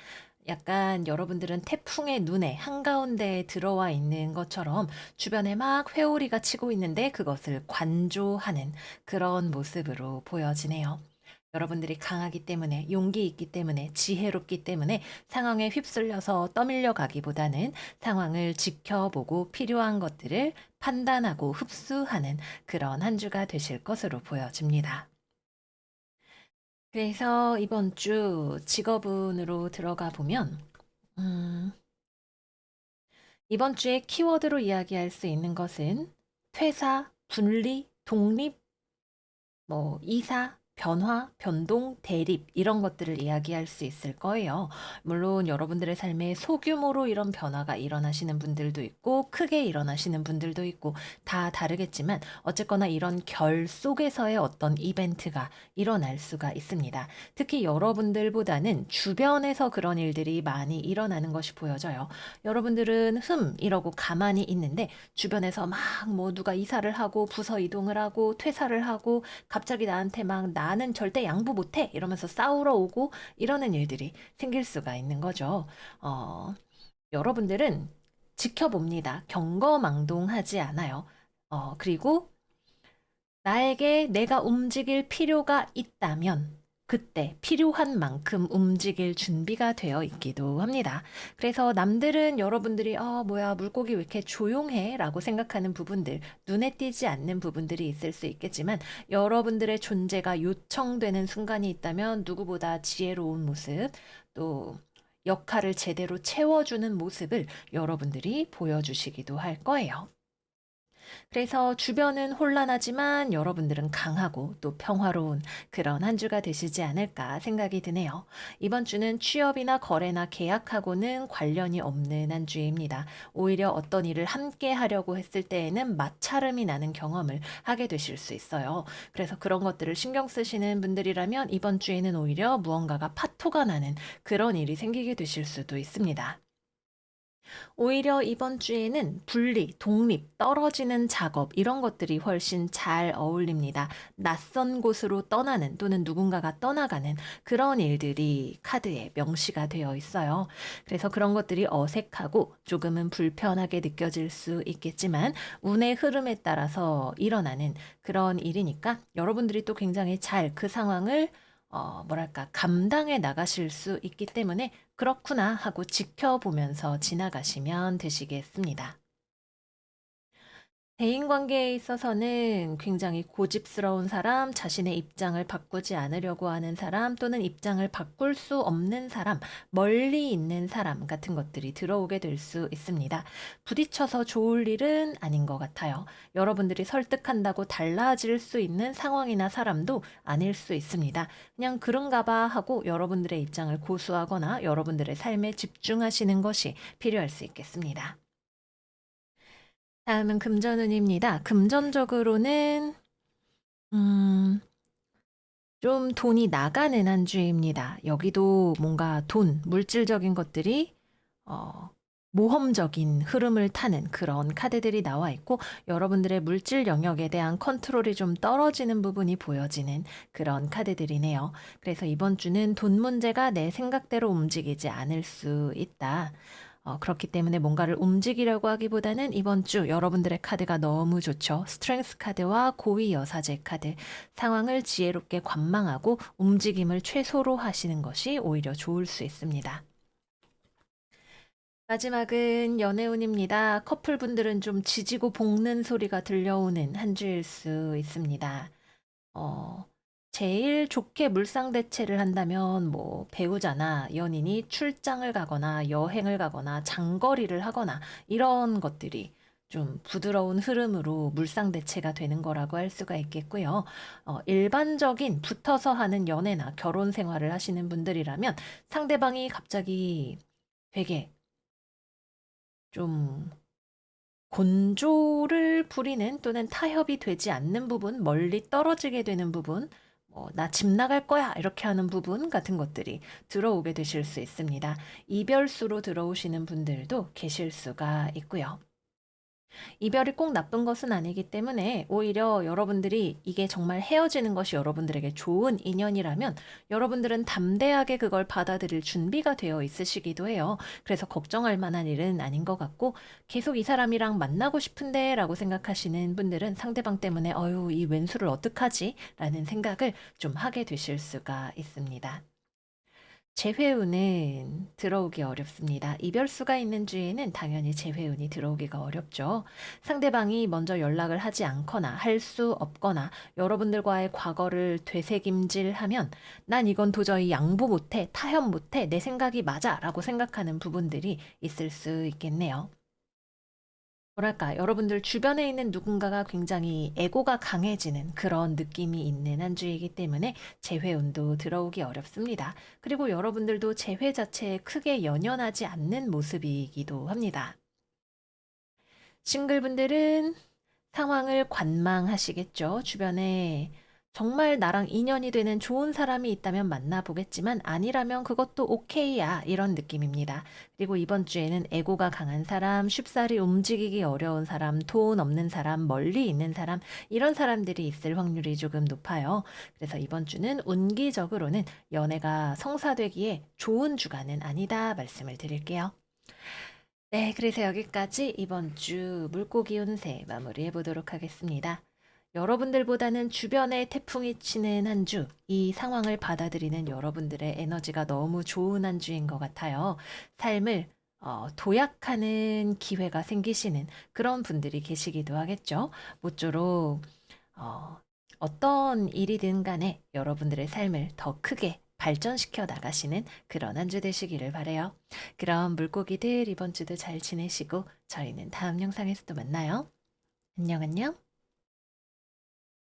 약간 여러분들은 태풍의 눈에 한가운데에 들어와 있는 것처럼 주변에 막 회오리가 치고 있는데 그것을 관조하는 그런 모습으로 보여지네요. 여러분들이 강하기 때문에, 용기 있기 때문에, 지혜롭기 때문에 상황에 휩쓸려서 떠밀려 가기보다는 상황을 지켜보고 필요한 것들을 판단하고 흡수하는 그런 한 주가 되실 것으로 보여집니다. 그래서 이번 주 직업운으로 들어가 보면, 음, 이번 주에 키워드로 이야기할 수 있는 것은 퇴사, 분리, 독립, 뭐 이사, 변화, 변동, 대립 이런 것들을 이야기할 수 있을 거예요. 물론 여러분들의 삶에 소규모로 이런 변화가 일어나시는 분들도 있고 크게 일어나시는 분들도 있고 다 다르겠지만 어쨌거나 이런 결 속에서의 어떤 이벤트가 일어날 수가 있습니다. 특히 여러분들보다는 주변에서 그런 일들이 많이 일어나는 것이 보여져요. 여러분들은 이러고 가만히 있는데 주변에서 막 뭐 누가 이사를 하고 부서 이동을 하고 퇴사를 하고 갑자기 나한테 막 나는 절대 양보 못해 이러면서 싸우러 오고 이러는 일들이 생길 수가 있는 거죠. 여러분들은 지켜봅니다. 경거망동하지 않아요. 그리고 나에게 내가 움직일 필요가 있다면 그때 필요한 만큼 움직일 준비가 되어 있기도 합니다. 그래서 남들은 여러분들이 뭐야 물고기 왜 이렇게 조용해? 라고 생각하는 부분들, 눈에 띄지 않는 부분들이 있을 수 있겠지만 여러분들의 존재가 요청되는 순간이 있다면 누구보다 지혜로운 모습, 또 역할을 제대로 채워주는 모습을 여러분들이 보여주시기도 할 거예요. 그래서 주변은 혼란하지만 여러분들은 강하고 또 평화로운 그런 한 주가 되시지 않을까 생각이 드네요. 이번 주는 취업이나 거래나 계약하고는 관련이 없는 한 주입니다. 오히려 어떤 일을 함께 하려고 했을 때에는 마찰음이 나는 경험을 하게 되실 수 있어요. 그래서 그런 것들을 신경 쓰시는 분들이라면 이번 주에는 오히려 무언가가 파토가 나는 그런 일이 생기게 되실 수도 있습니다. 오히려 이번 주에는 분리, 독립, 떨어지는 작업 이런 것들이 훨씬 잘 어울립니다. 낯선 곳으로 떠나는 또는 누군가가 떠나가는 그런 일들이 카드에 명시가 되어 있어요. 그래서 그런 것들이 어색하고 조금은 불편하게 느껴질 수 있겠지만 운의 흐름에 따라서 일어나는 그런 일이니까 여러분들이 또 굉장히 잘 그 상황을 뭐랄까, 감당해 나가실 수 있기 때문에 그렇구나 하고 지켜보면서 지나가시면 되시겠습니다. 대인관계에 있어서는 굉장히 고집스러운 사람, 자신의 입장을 바꾸지 않으려고 하는 사람, 또는 입장을 바꿀 수 없는 사람, 멀리 있는 사람 같은 것들이 들어오게 될 수 있습니다. 부딪혀서 좋을 일은 아닌 것 같아요. 여러분들이 설득한다고 달라질 수 있는 상황이나 사람도 아닐 수 있습니다. 그냥 그런가 봐 하고 여러분들의 입장을 고수하거나 여러분들의 삶에 집중하시는 것이 필요할 수 있겠습니다. 다음은 금전운입니다. 금전적으로는 음, 좀 돈이 나가는 한 주입니다. 여기도 뭔가 돈, 물질적인 것들이 어, 모험적인 흐름을 타는 그런 카드들이 나와 있고 여러분들의 물질 영역에 대한 컨트롤이 좀 떨어지는 부분이 보여지는 그런 카드들이네요. 그래서 이번 주는 돈 문제가 내 생각대로 움직이지 않을 수 있다. 그렇기 때문에 뭔가를 움직이려고 하기보다는 이번 주 여러분들의 카드가 너무 좋죠. 스트렝스 카드와 고위 여사제 카드. 상황을 지혜롭게 관망하고 움직임을 최소로 하시는 것이 오히려 좋을 수 있습니다. 마지막은 연애운입니다. 커플분들은 좀 지지고 볶는 소리가 들려오는 한 주일 수 있습니다. 어, 제일 좋게 물상대체를 한다면 뭐 배우자나 연인이 출장을 가거나 여행을 가거나 장거리를 하거나 이런 것들이 좀 부드러운 흐름으로 물상대체가 되는 거라고 할 수가 있겠고요. 일반적인 붙어서 하는 연애나 결혼 생활을 하시는 분들이라면 상대방이 갑자기 되게 좀 곤조를 부리는 또는 타협이 되지 않는 부분, 멀리 떨어지게 되는 부분, 나 집 나갈 거야! 이렇게 하는 부분 같은 것들이 들어오게 되실 수 있습니다. 이별수로 들어오시는 분들도 계실 수가 있고요. 이별이 꼭 나쁜 것은 아니기 때문에 오히려 여러분들이 이게 정말 헤어지는 것이 여러분들에게 좋은 인연이라면 여러분들은 담대하게 그걸 받아들일 준비가 되어 있으시기도 해요. 그래서 걱정할 만한 일은 아닌 것 같고 계속 이 사람이랑 만나고 싶은데 라고 생각하시는 분들은 상대방 때문에 어유, 이 왼수를 어떡하지? 라는 생각을 좀 하게 되실 수가 있습니다. 재회운은 들어오기 어렵습니다. 이별수가 있는 주에는 당연히 재회운이 들어오기가 어렵죠. 상대방이 먼저 연락을 하지 않거나 할 수 없거나 여러분들과의 과거를 되새김질하면 난 이건 도저히 양보 못해, 타협 못해, 내 생각이 맞아 라고 생각하는 부분들이 있을 수 있겠네요. 뭐랄까, 여러분들 주변에 있는 누군가가 굉장히 에고가 강해지는 그런 느낌이 있는 한 주이기 때문에 재회운도 들어오기 어렵습니다. 그리고 여러분들도 재회 자체에 크게 연연하지 않는 모습이기도 합니다. 싱글분들은 상황을 관망하시겠죠. 주변에 정말 나랑 인연이 되는 좋은 사람이 있다면 만나보겠지만 아니라면 그것도 오케이야 이런 느낌입니다. 그리고 이번 주에는 에고가 강한 사람, 쉽사리 움직이기 어려운 사람, 돈 없는 사람, 멀리 있는 사람 이런 사람들이 있을 확률이 조금 높아요. 그래서 이번 주는 운기적으로는 연애가 성사되기에 좋은 주간은 아니다 말씀을 드릴게요. 네, 그래서 여기까지 이번 주 물고기 운세 마무리해 보도록 하겠습니다. 여러분들보다는 주변에 태풍이 치는 한 주, 이 상황을 받아들이는 여러분들의 에너지가 너무 좋은 한 주인 것 같아요. 삶을 도약하는 기회가 생기시는 그런 분들이 계시기도 하겠죠. 모쪼록 어, 어떤 일이든 간에 여러분들의 삶을 더 크게 발전시켜 나가시는 그런 한 주 되시기를 바래요. 그럼 물고기들 이번 주도 잘 지내시고 저희는 다음 영상에서 또 만나요. 안녕, 안녕.